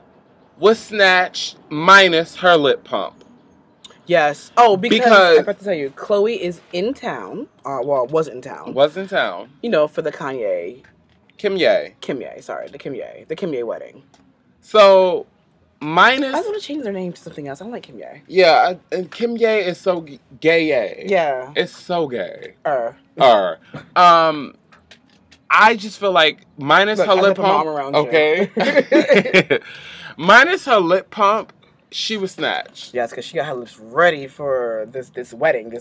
was snatched minus her lip pump. Yes. Oh, because I forgot to tell you, Khloe is in town. Was in town. Was in town. You know, for the Kanye. Kimye. Sorry, the Kimye wedding. So, minus. I want to change their name to something else. I don't like Kimye. Yeah, and Kimye is so gay. Yeah. It's so gay. I just feel like minus her lip pump. Okay. Minus her lip pump, she was snatched. Yes, because she got her lips ready for this wedding.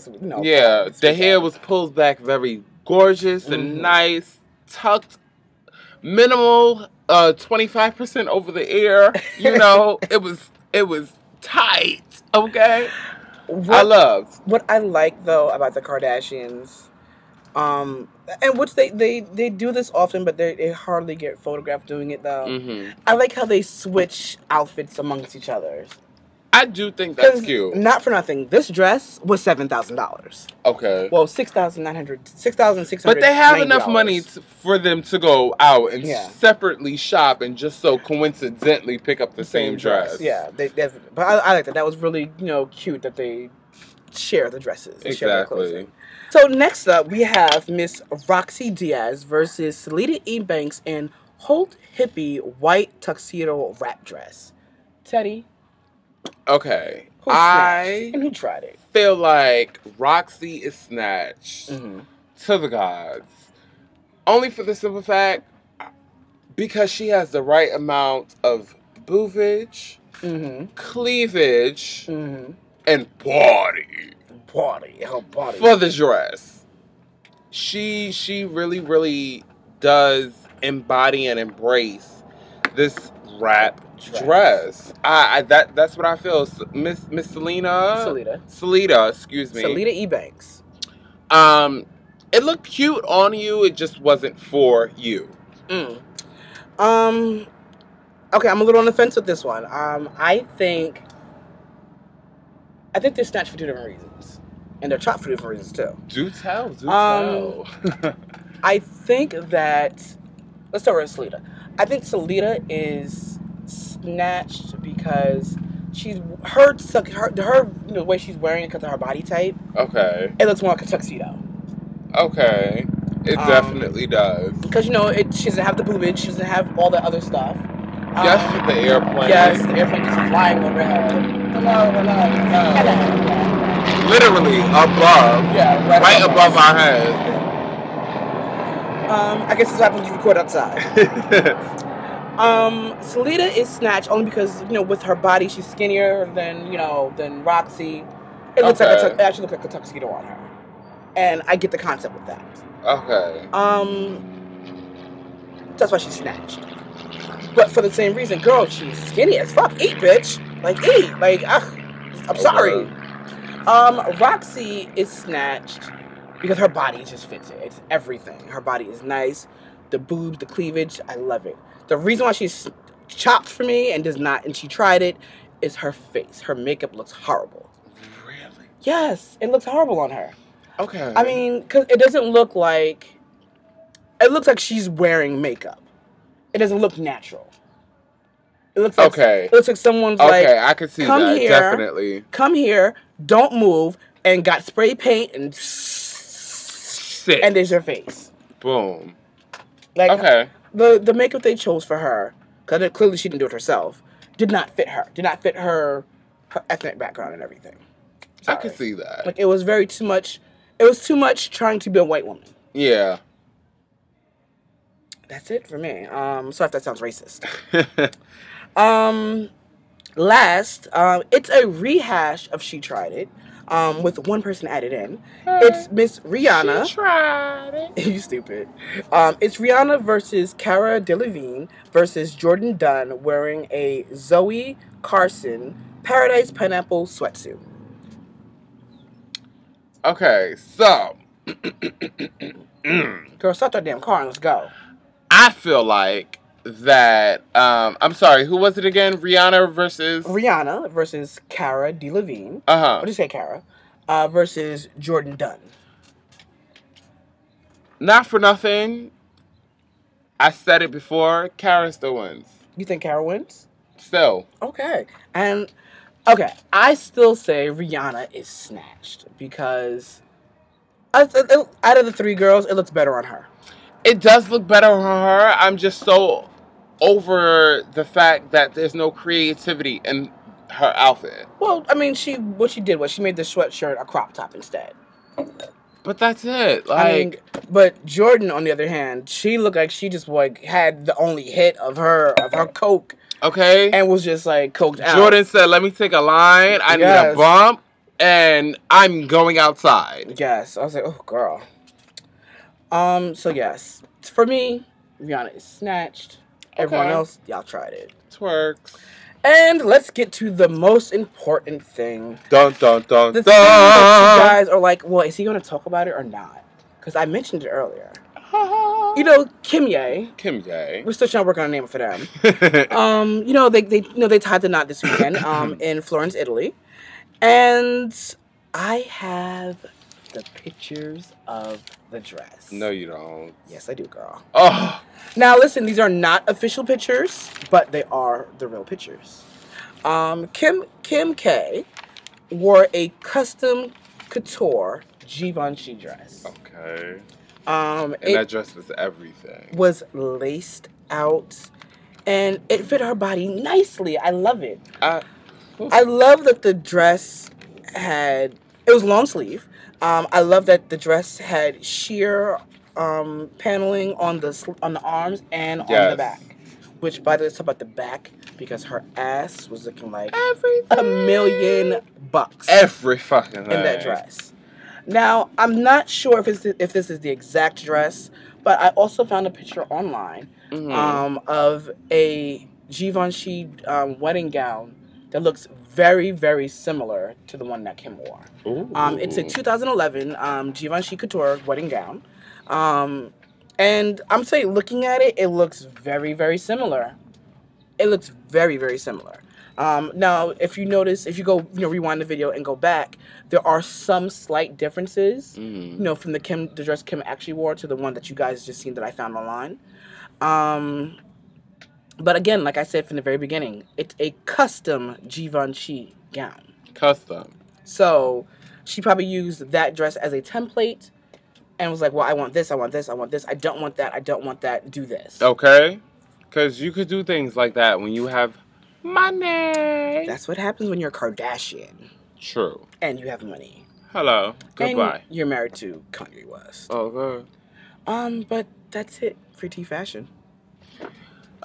Yeah, the hair was pulled back very gorgeous and nice, tucked, minimal, 25% over the ear. You know, it was tight. Okay. What I like though about the Kardashians, and which they do this often, but they hardly get photographed doing it though. I like how they switch outfits amongst each other. I do think that's cute. Not for nothing, this dress was $7,000. Okay. Well, $6,600. But they have enough money for them to go out and separately shop and just so coincidentally pick up the same dress. Yeah, but I like that. That was really cute that they share the dresses. Exactly. So next up, we have Miss Roxy Diaz versus Salida Ebanks in Holt Hippie white tuxedo wrap dress. Teddy. Okay. Who tried it? Feel like Roxy is snatched to the gods. Only for the simple fact because she has the right amount of boobage, cleavage, and body. Her body. For the dress. She really, really does embody and embrace this wrap dress. That's what I feel. Miss Salida, excuse me. Salida Ebanks. It looked cute on you. It just wasn't for you. Okay, I'm a little on the fence with this one. I think they're snatched for two different reasons, and they're chopped for different reasons too. Do tell. I think that let's start with Salida. I think Salida is snatched because the way she's wearing it because of her body type. Okay. It looks more like a tuxedo. Okay. It definitely does. Because she doesn't have the boobage, she doesn't have all the other stuff. Yes, with the airplane. Yes, the airplane just flying overhead. Hello. Literally above. Yeah, right above our heads. I guess this happens when you record outside. Salida is snatched only because with her body she's skinnier than Roxy. It actually looks like a tuxedo on her. And I get the concept with that. Okay. That's why she snatched. But for the same reason, girl, she's skinny as fuck. Eat, bitch. Like, eat. Like, I'm sorry. Roxy is snatched because her body just fits it. It's everything. Her body is nice. The boobs, the cleavage, I love it. The reason why she's chopped for me and she tried it, is her face. Her makeup looks horrible. Really? Yes, it looks horrible on her. Okay. I mean, because it doesn't look like... It looks like she's wearing makeup. It doesn't look natural. It looks like, It looks like someone's like... Okay, I can see that, definitely. Come here, don't move, and got spray paint and... Sit. And there's your face. Boom. Like, okay. The makeup they chose for her, because clearly she didn't do it herself, did not fit her. Did not fit her ethnic background and everything. Sorry. I can see that. Like, it was too much... It was too much trying to be a white woman. Yeah. That's it for me. Sorry if that sounds racist. Last, it's a rehash of She Tried It, with one person added in. It's Miss Rihanna. She tried it. You stupid. It's Rihanna versus Cara Delevingne versus Jordan Dunn wearing a Zoe Carson Paradise Pineapple sweatsuit. Okay, so. Girl, start that damn car and let's go. I feel like that, I'm sorry, who was it again? Rihanna versus Cara Delevingne. Uh-huh. What did you say, Cara? Versus Jordan Dunn. Not for nothing. I said it before, Cara still wins. You think Cara wins? Still. Okay. And, okay, I still say Rihanna is snatched because out of the three girls, it looks better on her. It does look better on her. I'm just so over the fact that there's no creativity in her outfit. Well, I mean, what she did was she made the sweatshirt a crop top instead. But that's it. Like, I mean, but Jordan, on the other hand, she looked like she just like had the only hit of her coke. Okay. And was just like coked out. Jordan said, "Let me take a line. I need a bump, and I'm going outside." Yes. I was like, oh girl. So yes, for me, Rihanna is snatched. Okay. Everyone else, y'all tried it. Twerks. And let's get to the most important thing. Dun dun dun the dun. Thing that you guys are like, well, is he going to talk about it or not? Because I mentioned it earlier. You know, Kim Ye. We're still trying to work on a name for them. You know, they tied the knot this weekend. In Florence, Italy, and I have the pictures of the dress. No, you don't. Yes, I do, girl. Oh. Now, listen, these are not official pictures, but they are the real pictures. Kim K wore a custom couture Givenchy dress. Okay. And that dress was everything. Was laced out, and it fit her body nicely. I love it. I love that the dress it was long sleeve. I love that the dress had sheer paneling on the arms and on the back. Which, by the way, let's talk about the back, because her ass was looking like $1 million. Every fucking thing. In that dress. Now, I'm not sure if this is the exact dress, but I also found a picture online of a Givenchy wedding gown that looks very, very similar to the one that Kim wore. It's a 2011 Givenchy couture wedding gown. And I'm saying, looking at it, it looks very, very similar. It looks very, very similar. Now, if you notice, if you go, rewind the video and go back, there are some slight differences, from the dress Kim actually wore to the one that you guys just seen that I found online. But again, like I said from the very beginning, it's a custom Givenchy gown. Custom. So she probably used that dress as a template and was like, well, I want this, I want this, I want this. I don't want that, I don't want that. Do this. Okay. Because you could do things like that when you have money. That's what happens when you're a Kardashian. True. And you have money. Hello. Goodbye. And you're married to Kanye West. Okay. But that's it for T-Fashion.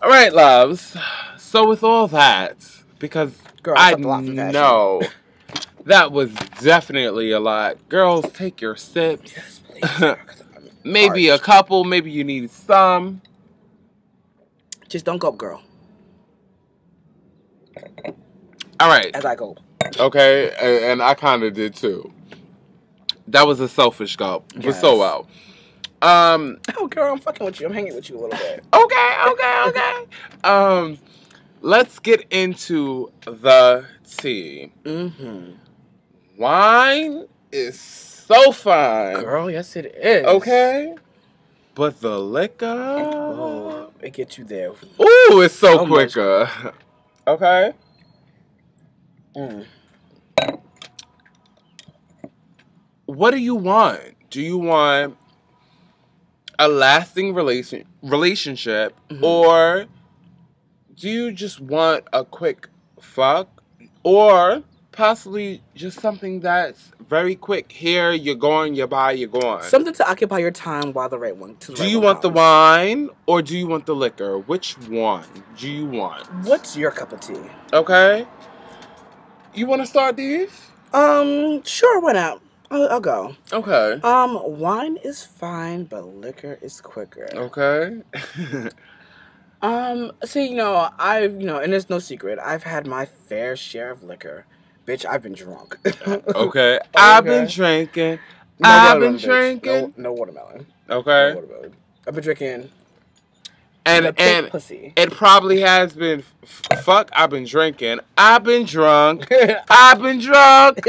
All right, loves. So with all that, because girl, I know That was definitely a lot. Girls, take your sips. Yes, please. Maybe a couple. Maybe you need some. Just don't gulp, girl. All right. As I go. Okay, and I kind of did too. That was a selfish gulp. Yes. But so well. Oh, girl, I'm fucking with you. I'm hanging with you a little bit. Okay. Let's get into the tea. Wine is so fine. Girl, yes it is. Okay. But the liquor... Oh, it gets you there. Ooh, it's so quicker. Okay. What do you want? Do you want a lasting relationship, or do you just want a quick fuck, or possibly just something that's very quick? Here, you're going, you're by, you're gone. Something to occupy your time while the right one. Do you want the wine or do you want the liquor? Which one do you want? What's your cup of tea? Okay. You want to start, Diva? Sure, why not? I'll go. Okay. Wine is fine, but liquor is quicker. Okay. See, and there's no secret. I've had my fair share of liquor. Bitch, I've been drunk. Okay. I've been drinking. I've been drinking. No watermelon. Okay. No watermelon. I've been drinking. And pussy. It probably has been fuck. I've been drinking. I've been drunk. I've been drunk.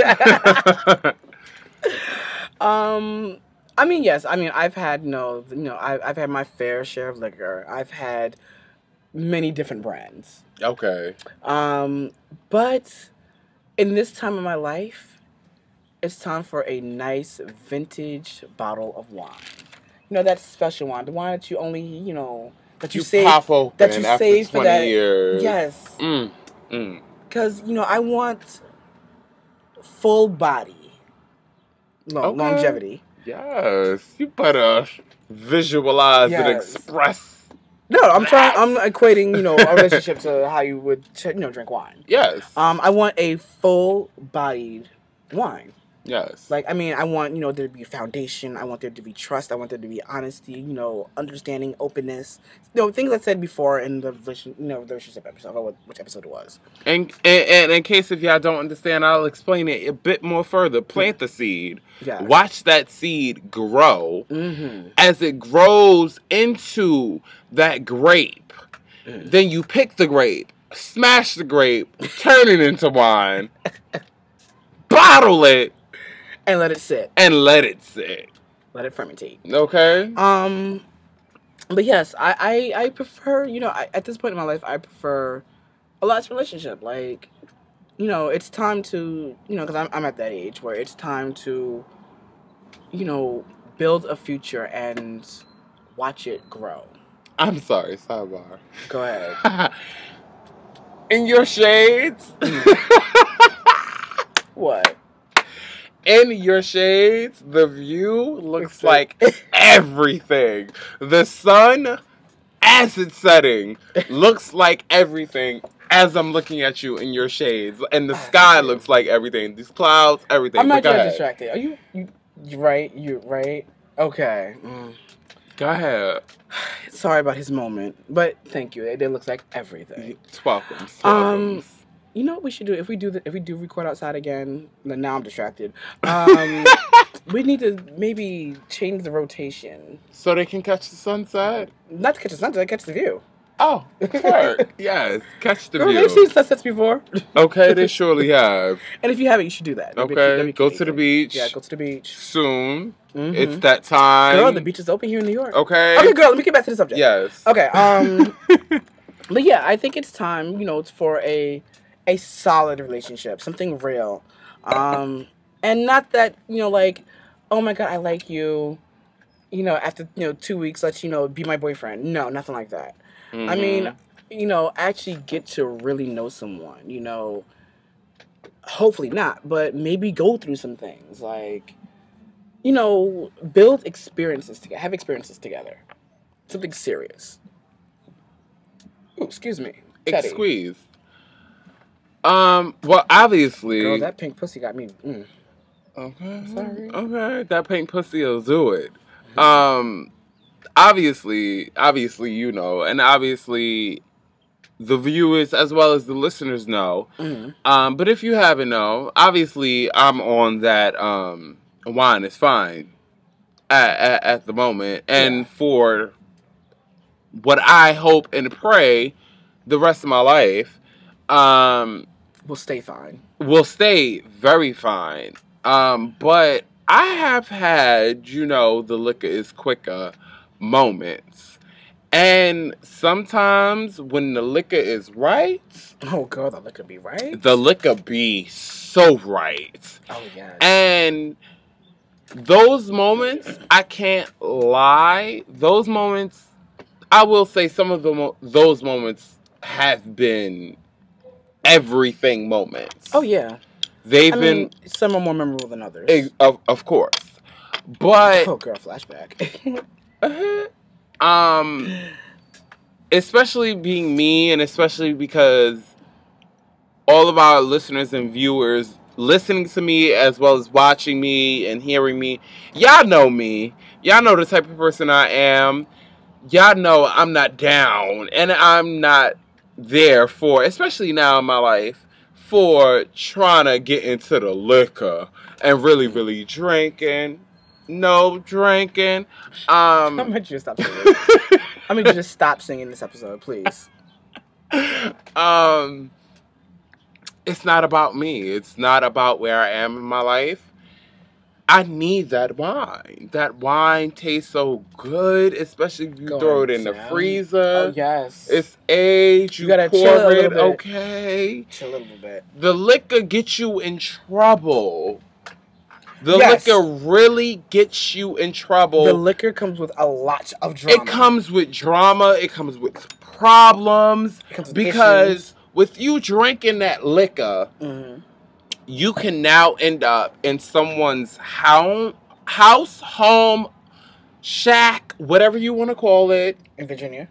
I mean, yes. I mean, I've had I've had my fair share of liquor. I've had many different brands. Okay. But in this time of my life, it's time for a nice vintage bottle of wine. You know, that special wine, the wine that you only, that you save, pop open that you after save 20 for that. years. Yes. Because I want full body longevity. Yes, you better visualize and express. No, I'm equating, a relationship to how you would, drink wine. Yes. I want a full-bodied wine. Yes. Like, I mean, I want, there to be a foundation. I want there to be trust. I want there to be honesty, understanding, openness. Things I said before in the relationship episode. I don't know which episode it was. And in case if y'all don't understand, I'll explain it a bit more further. Plant the seed. Yeah. Watch that seed grow. As it grows into that grape, then you pick the grape, smash the grape, turn it into wine, bottle it, and let it sit. Let it fermentate. Okay. But yes, I prefer, at this point in my life, I prefer a lasting relationship. Like, it's time to, because I'm at that age where it's time to, build a future and watch it grow. I'm sorry, sidebar. Go ahead. In your shades? What? In your shades, the view looks like everything. The sun, as it's setting, looks like everything as I'm looking at you in your shades. And the sky looks like everything. These clouds, everything. I'm not getting distracted. Are you right? You're right? Okay. Go ahead. Sorry about his moment, but thank you. It looks like everything. Welcome. You know what we should do if we do record outside again? Now I'm distracted. We need to maybe change the rotation so they can catch the sunset. Not to catch the sunset, catch the view. Oh, smart. Yes, catch the view. They've seen sunsets before. Okay, they surely have. And if you haven't, you should do that. Okay, go to the beach. Yeah, go to the beach soon. It's that time. Girl, the beach is open here in New York. Okay. Okay, girl, let me get back to the subject. Yes. Okay. But yeah, I think it's time, for a solid relationship, something real, and not that like, oh my God, I like you, after 2 weeks, let's be my boyfriend. No, nothing like that. I mean, actually get to really know someone. Hopefully not, but maybe go through some things like, build experiences together, have experiences together, something serious. Ooh, excuse me. Squeeze. Well, obviously. Girl, that pink pussy got me. Okay. Sorry. Okay. That pink pussy will do it. Obviously, you know, and obviously the viewers as well as the listeners know. But if you haven't know, obviously I'm on that wine is fine at the moment. And for what I hope and pray the rest of my life, will stay fine. Will stay very fine. But I have had, you know, the liquor is quicker moments. And sometimes when the liquor is right... Oh, girl, the liquor be right? The liquor be so right. Oh, yes. And those moments, I can't lie. Those moments, I will say some of those moments have been everything moments. Oh, yeah. They've been... some are more memorable than others. Of course. But... Oh, girl, flashback. Especially being me, and especially because all of our listeners and viewers listening to me as well as watching me and hearing me, y'all know me. Y'all know the type of person I am. Y'all know I'm not down, and I'm not there for, especially now in my life, for trying to get into the liquor and really drinking. No drinking. I'm gonna just stop singing. I'm gonna just stop singing this episode, please. It's not about me. It's not about where I am in my life. I need that wine. That wine tastes so good, especially if you throw it in the freezer. Oh, yes. It's aged. You gotta pour it. Okay. Chill a little bit. The liquor gets you in trouble. The liquor really gets you in trouble. The liquor comes with a lot of drama. It comes with drama. It comes with problems. It comes with because issues. With you drinking that liquor, you can now end up in someone's house, home, shack, whatever you want to call it. In Virginia.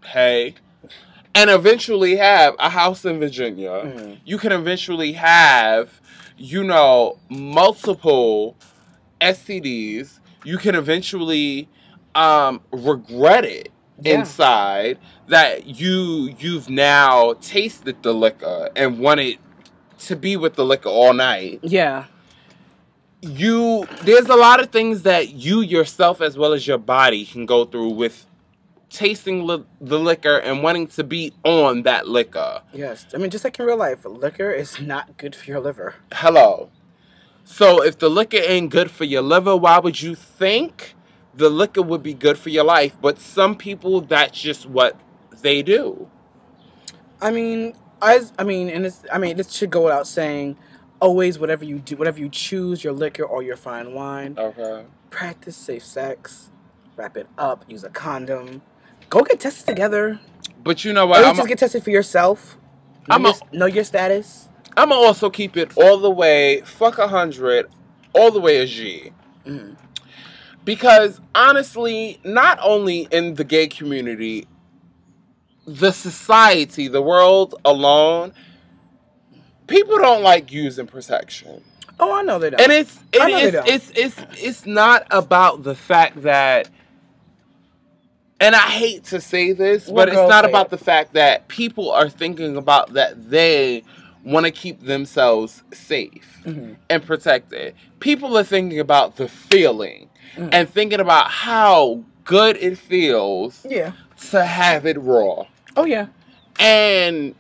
Hey. And eventually have a house in Virginia. You can eventually have, you know, multiple STDs. You can eventually regret it inside that you've now tasted the liquor and wanted to be with the liquor all night. Yeah. There's a lot of things that you yourself as well as your body can go through with tasting the liquor and wanting to be on that liquor. Yes. I mean, just like in real life, liquor is not good for your liver. Hello. So if the liquor ain't good for your liver, why would you think the liquor would be good for your life? But some people, that's just what they do. This should go without saying, always, whatever you do, whatever you choose, your liquor or your fine wine, practice safe sex, wrap it up, use a condom, go get tested together. But you know what? Or just get tested for yourself. Know your status. I'm going to also keep it all the way, fuck 100, all the way a G. Because, honestly, not only in the gay community, the society, the world alone, people don't like using protection. Oh, I know they don't. And it's not about the fact that, and I hate to say this, but it's not about the fact that people are thinking about that they want to keep themselves safe and protected. People are thinking about the feeling and thinking about how good it feels to have it raw. Oh, yeah. And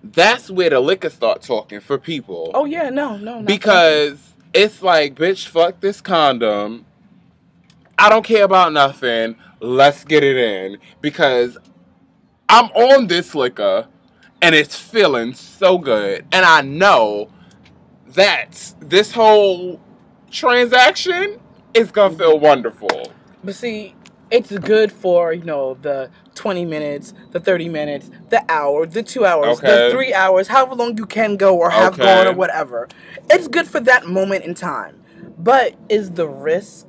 that's where the liquor start talking for people. Oh, yeah, no. Because it's like, bitch, fuck this condom. I don't care about nothing. Let's get it in. Because I'm on this liquor, and it's feeling so good. And I know that this whole transaction is going to feel wonderful. But see, it's good for, you know, the 20 minutes, the 30 minutes, the hour, the 2 hours, the 3 hours, however long you can go or have gone or whatever. It's good for that moment in time. But is the risk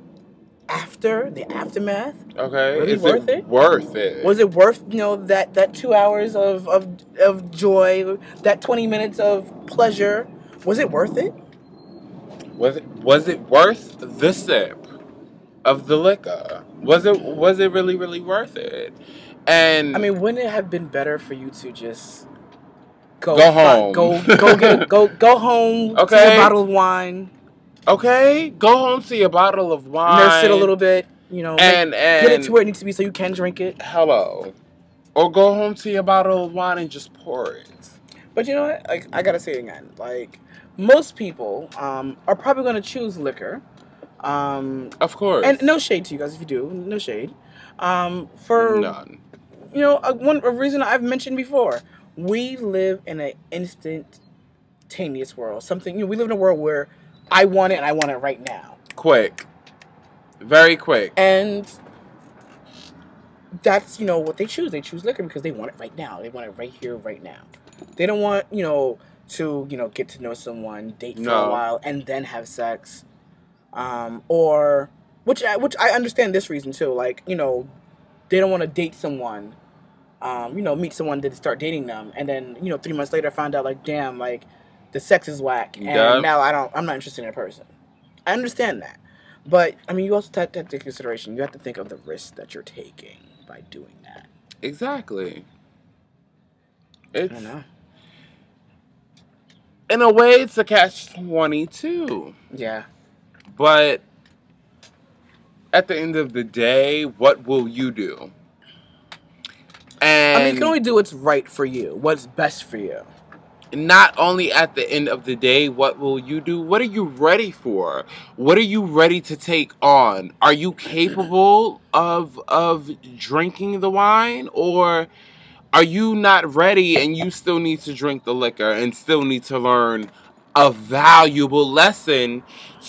after, the aftermath. Okay. Really Is worth it? Worth it. Was it worth, that 2 hours of joy, that 20 minutes of pleasure? Was it worth it? Was it worth the sip of the liquor? Was it really, really worth it? And I mean, wouldn't it have been better for you to just go home? Go home Okay. to your bottle of wine. Okay, go home to your bottle of wine. Nurse it a little bit, and get it to where it needs to be so you can drink it. Hello. Or go home to your bottle of wine and just pour it. But you know what? Like, I gotta say it again. Like, most people are probably gonna choose liquor. Of course. And no shade to you guys if you do. No shade. For none. A reason I've mentioned before. We live in an instantaneous world. We live in a world where I want it and I want it right now. Quick. Very quick. And that's, what they choose. They choose liquor because they want it right now. They want it right here, right now. They don't want, to, get to know someone, date for a while, and then have sex. Which I understand this reason too. Like, they don't want to date someone, meet someone to start dating them. And then, 3 months later find out like, damn, like, the sex is whack, and now I'm not interested in a person. I understand that, but I mean, you also have to take consideration. You have to think of the risk that you're taking by doing that. Exactly. I don't know. In a way, it's a catch-22. Yeah. But at the end of the day, what will you do? And I mean, you can only do what's right for you, what's best for you. Not only at the end of the day, what will you do? What are you ready for? What are you ready to take on? Are you capable of drinking the wine? Or are you not ready and you still need to drink the liquor and still need to learn a valuable lesson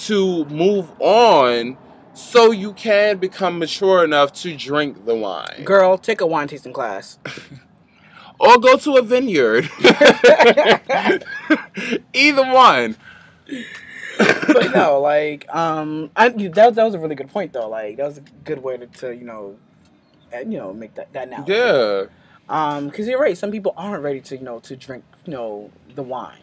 to move on so you can become mature enough to drink the wine? Girl, take a wine tasting class. Or go to a vineyard. Either one. But no, like, that was a really good point, though. Like, that was a good way to make that analogy. Yeah. Because you're right. Some people aren't ready to, to drink, the wine.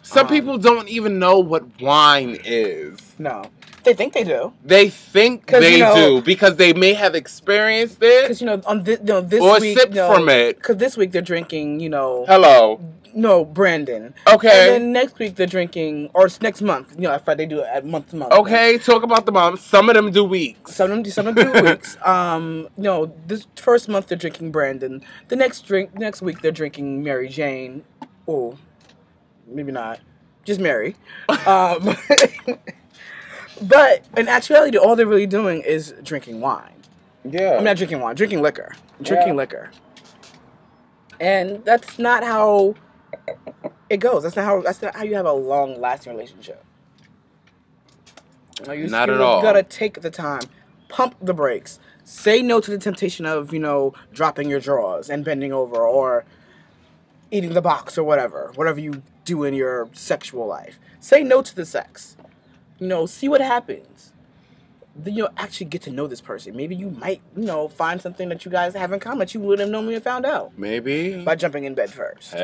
Some people don't even know what wine is. No. They think they do. They think they do because they may have experienced it. Because, on this or week. Or sipped from it. Because this week they're drinking, Hello. No, Brandon. Okay. And then next week they're drinking, or next month, if they do it at month to month. Okay, talk about the months. Some of them do weeks. Some of them do weeks. This first month they're drinking Brandon. The next week they're drinking Mary Jane. Oh, maybe not. Just Mary. But in actuality, all they're really doing is drinking wine. Yeah. I'm not drinking wine. Drinking liquor. Liquor. And that's not how it goes. That's not how you have a long-lasting relationship. Not at all. You gotta take the time, pump the brakes, say no to the temptation of dropping your drawers and bending over, or eating the box, or whatever you do in your sexual life. Say no to the sex. See what happens. Then actually get to know this person. Maybe you might, find something that you guys have in common that you wouldn't have known when you found out. Maybe. By jumping in bed first.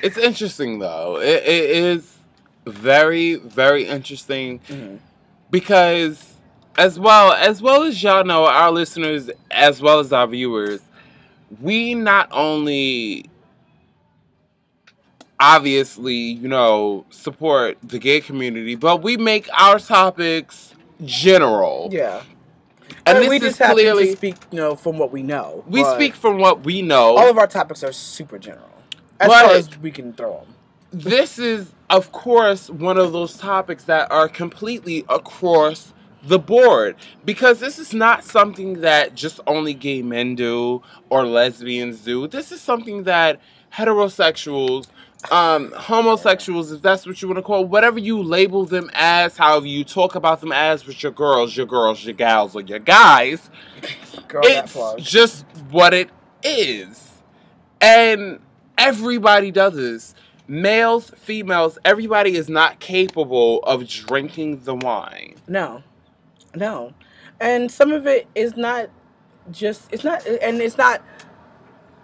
It's interesting, though. It is very, very interesting. Mm-hmm. Because as well as y'all know, our listeners, as well as our viewers, we not only obviously, support the gay community, but we make our topics general. Yeah. And we just have to speak, from what we know. We speak from what we know. All of our topics are super general, as far as we can throw them. This is, of course, one of those topics that are completely across the board, because this is not something that just only gay men do or lesbians do. This is something that heterosexuals, homosexuals, if that's what you want to call, whatever you label them as, however you talk about them as, with your girls, your gals, or your guys, Girl, it's just what it is. And everybody does this. males, females, everybody is not capable of drinking the wine. No. And some of it is not it's not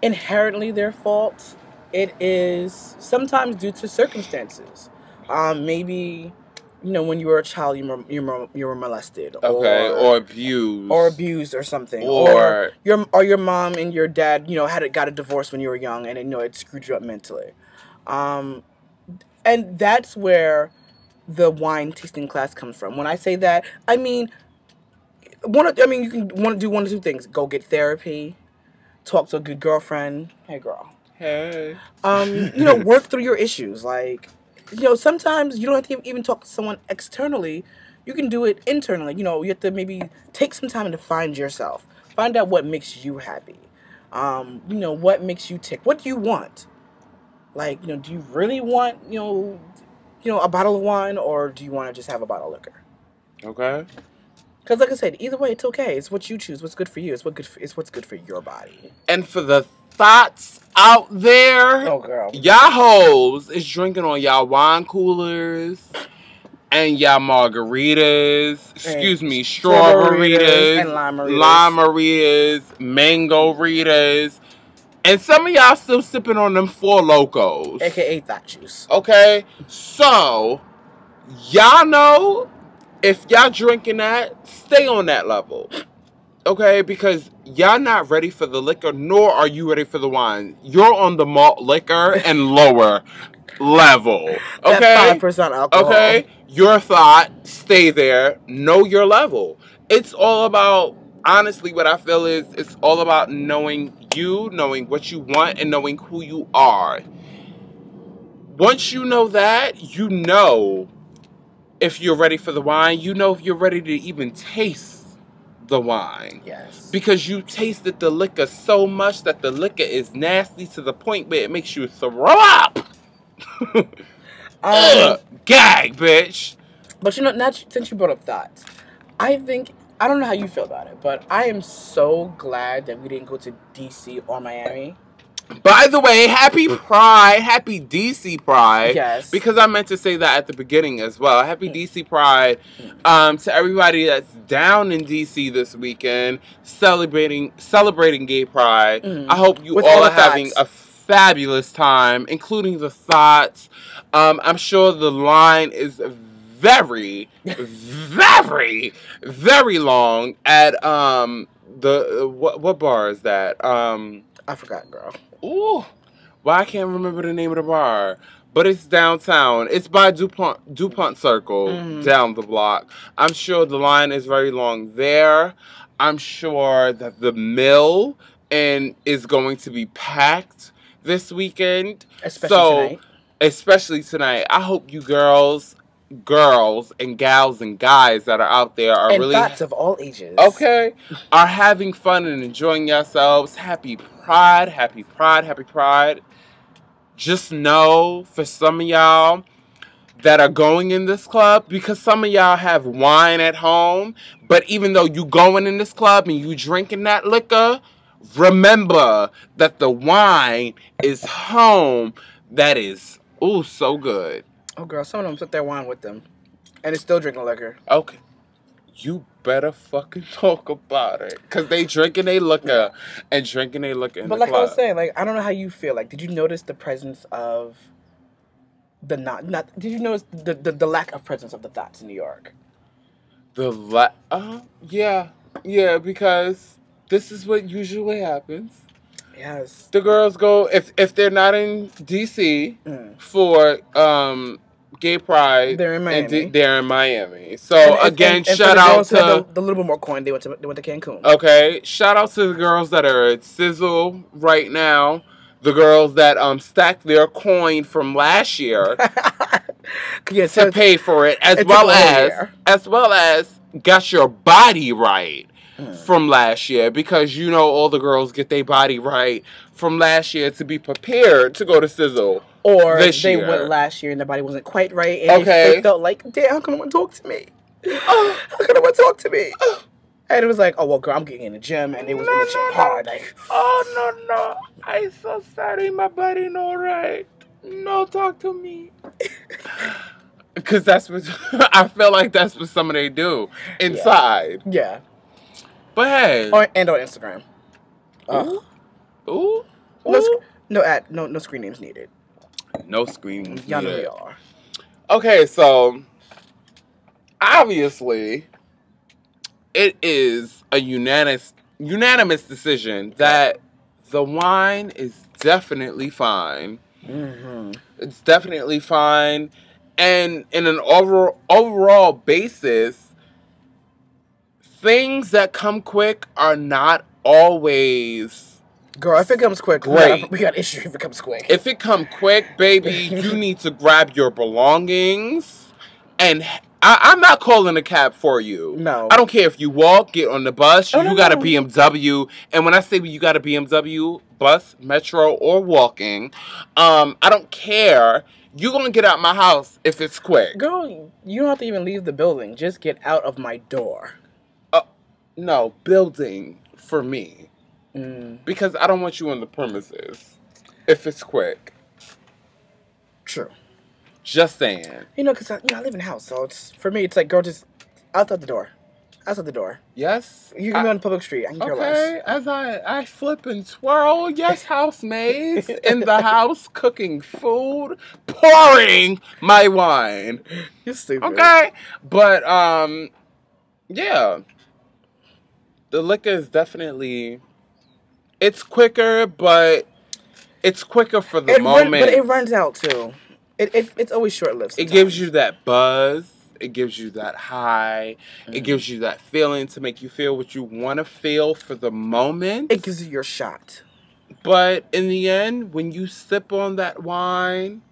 inherently their fault. It is sometimes due to circumstances. Maybe, when you were a child, you were molested, or abused, or something, or your mom and your dad, got a divorce when you were young, and it screwed you up mentally, and that's where the wine tasting class comes from. When I say that, I mean you can want to do one of two things: go get therapy, talk to a good girlfriend. Hey, girl. Hey. Work through your issues. Like, sometimes you don't have to even talk to someone externally. You can do it internally. You have to maybe take some time to find yourself. Find out what makes you happy. What makes you tick. What do you want? Like, do you really want, a bottle of wine, or do you want to just have a bottle of liquor? Okay. Because, like I said, either way, it's okay. It's what you choose. What's good for you. It's what's good for your body. And for the thoughts out there, oh girl, y'all hoes is drinking on y'all wine coolers and y'all margaritas. Excuse me, strawberries and lime-maritas, mango-ritas. And some of y'all still sipping on them Four Locos. AKA that juice. Okay? So, y'all know, if y'all drinking that, stay on that level. Okay? Because y'all not ready for the liquor, nor are you ready for the wine. You're on the malt liquor and lower level. Okay? That 5% alcohol. Okay? Your thought, stay there. Know your level. It's all about, honestly, what I feel is, it's all about knowing you, knowing what you want, and knowing who you are. Once you know that, you know if you're ready for the wine. You know if you're ready to even taste the wine. Yes. Because you tasted the liquor so much that the liquor is nasty to the point where it makes you throw up. Gag, bitch. But since you brought up thoughts, I don't know how you feel about it, but I am so glad that we didn't go to DC or Miami. By the way, happy Pride. Happy DC Pride. Yes. Because I meant to say that at the beginning as well. Happy DC Pride to everybody that's down in DC this weekend celebrating gay pride. I hope you all are having a fabulous time, including the thoughts. I'm sure the line is very, very, very long at what bar is that? I forgot, girl. Ooh, well, I can't remember the name of the bar, but it's downtown. It's by DuPont Circle, down the block. I'm sure the line is very long there. I'm sure that the mill is going to be packed this weekend. Especially tonight. I hope you girls and gals and guys that are out there are really thoughts of all ages. Okay, are having fun and enjoying yourselves. Happy Pride, happy Pride, happy Pride. Just know, for some of y'all that are going in this club, because some of y'all have wine at home, but even though you going in this club and you drinking that liquor, remember that the wine is home. That is, ooh, so good. Oh, girl, some of them took their wine with them, and it's still drinking liquor. Okay. You better fucking talk about it. Because they drinking they liquor and drinking they liquor in the club. But like I was saying, like, I don't know how you feel. Like, did you notice the presence of did you notice the lack of presence of the thoughts in New York? Yeah, because this is what usually happens. Yes. The girls go, if they're not in DC for gay pride, they're in Miami. They're in Miami. So again, shout out to the little bit more coin. They went to Cancun. Okay, shout out to the girls that are at Sizzle right now. The girls that stacked their coin from last year to pay for it, as well as got your body right from last year, because you know all the girls get their body right from last year to be prepared to go to Sizzle. Or they went last year and their body wasn't quite right, and they felt like, damn, how come no one talk to me? How come no one talk to me? And it was like, oh, well, girl, I'm getting in the gym, and it was in the gym hard. Like, oh, no, I'm so sorry, my body not right. No, talk to me. Because that's what I feel like that's what some of they do inside. Yeah. But hey. And on Instagram. Ooh. No screen names needed. No screen names needed. Y'all know who you are. Okay, so obviously it is a unanimous decision that the wine is definitely fine. Mm-hmm. It's definitely fine. And in an overall basis, things that come quick are not always... Girl, if it comes quick, great. We got issue if it comes quick. If it come quick, baby, you need to grab your belongings. And I'm not calling a cab for you. No. I don't care if you walk, get on the bus, you got a BMW. And when I say you got a BMW, bus, metro, or walking, I don't care. You're going to get out my house if it's quick. Girl, you don't have to even leave the building. Just get out of my door. No, building for me. Because I don't want you on the premises if it's quick. True. Just saying. You know, because I live in a house, so for me, it's like, girl, just outside the door. Outside the door. Yes. You can go on the public street. I can care less. Okay, as I flip and twirl, yes, housemaids in the house, cooking food, pouring my wine. You're stupid. Okay, but, yeah. The liquor is definitely... It's quicker, but it's quicker for the moment. But it runs out, too. It's always short-lived sometimes. It gives you that buzz. It gives you that high. It gives you that feeling to make you feel what you want to feel for the moment. It gives you your shot. But in the end, when you sip on that wine,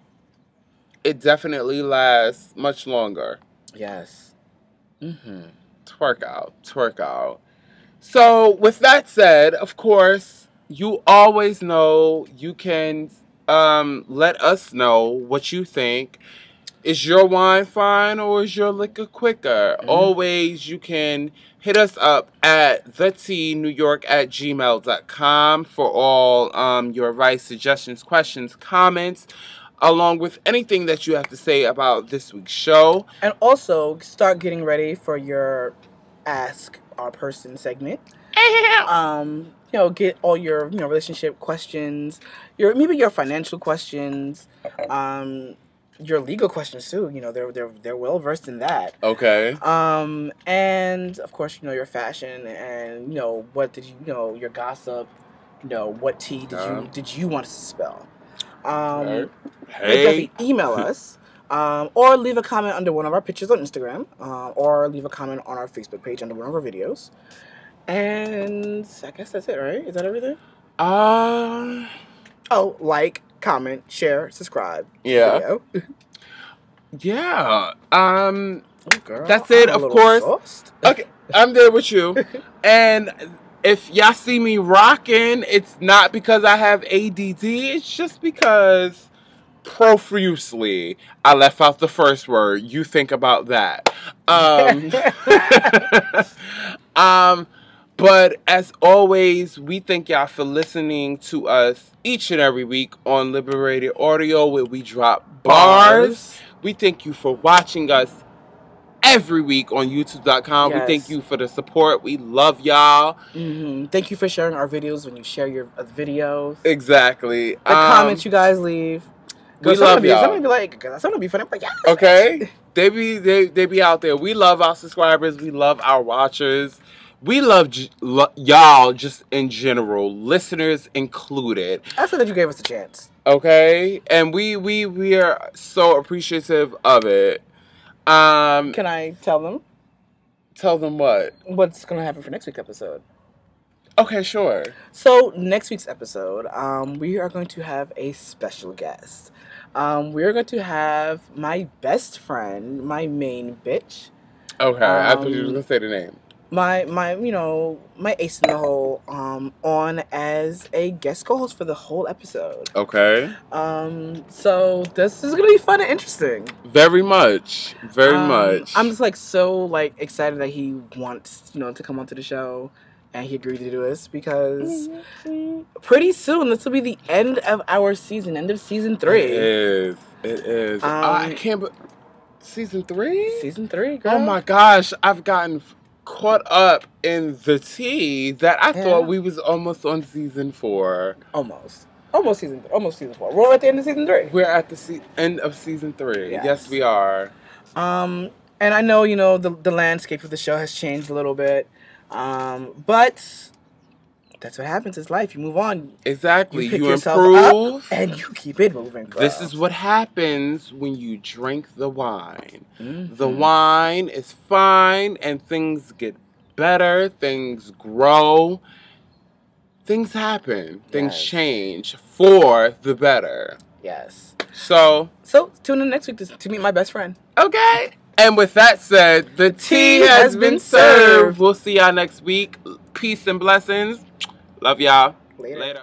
it definitely lasts much longer. Yes. Twerk out. So, with that said, of course, you always know you can let us know what you think. Is your wine fine or is your liquor quicker? Always, you can hit us up at thetnewyork@gmail.com for all your advice, suggestions, questions, comments, along with anything that you have to say about this week's show. And also, start getting ready for your Ask Our Person segment. You know, get all your relationship questions, maybe your financial questions, your legal questions too. You know, they're well versed in that. Okay. And of course, your fashion and what did your gossip. What tea did you want us to spell? Definitely email us. Or leave a comment under one of our pictures on Instagram, or leave a comment on our Facebook page under one of our videos. And I guess that's it, right? Is that everything? Like, comment, share, subscribe. Yeah. Yeah. Girl, that's it, of course. Okay, I'm there with you. And if y'all see me rocking, it's not because I have ADD. It's just because profusely I left out the first word. You think about that. But as always, we thank y'all for listening to us each and every week on Liberated Audio, where we drop bars. We thank you for watching us every week on YouTube.com. Yes. We thank you for the support. We love y'all. Thank you for sharing our videos when you share your videos. Exactly. The comments you guys leave. We love y'all. Some gonna be funny. I'm like, yes. Okay. They be out there. We love our subscribers. We love our watchers. We love y'all just in general, listeners included. I said that you gave us a chance. Okay, and we are so appreciative of it. Can I tell them? Tell them what? What's gonna happen for next week's episode? Okay, sure. So next week's episode, we are going to have a special guest. We are going to have my best friend, my main bitch. Okay, I thought you were gonna say the name. My ace in the hole, on as a guest co-host for the whole episode. Okay. So this is gonna be fun and interesting. Very much. Very much. I'm just so excited that he wants, to come onto the show. And he agreed to do this because pretty soon this will be the end of our season, end of season 3. It is. It is. I can't. Season 3? Season 3, girl. Oh my gosh, I've gotten caught up in the tea that I thought we was almost on season 4. Almost season 4. We're at the end of season 3. We're at the end of season 3. Yes, we are. And I know, you know, the landscape of the show has changed a little bit. But that's what happens. It's life. You move on. Exactly. You pick you yourself improve. Up and you keep it moving, girl. This is what happens when you drink the wine. The wine is fine and things get better. Things grow. Things happen. Things change for the better. Yes. So tune in next week to meet my best friend. Okay. And with that said, the tea has been served. We'll see y'all next week. Peace and blessings. Love y'all. Later.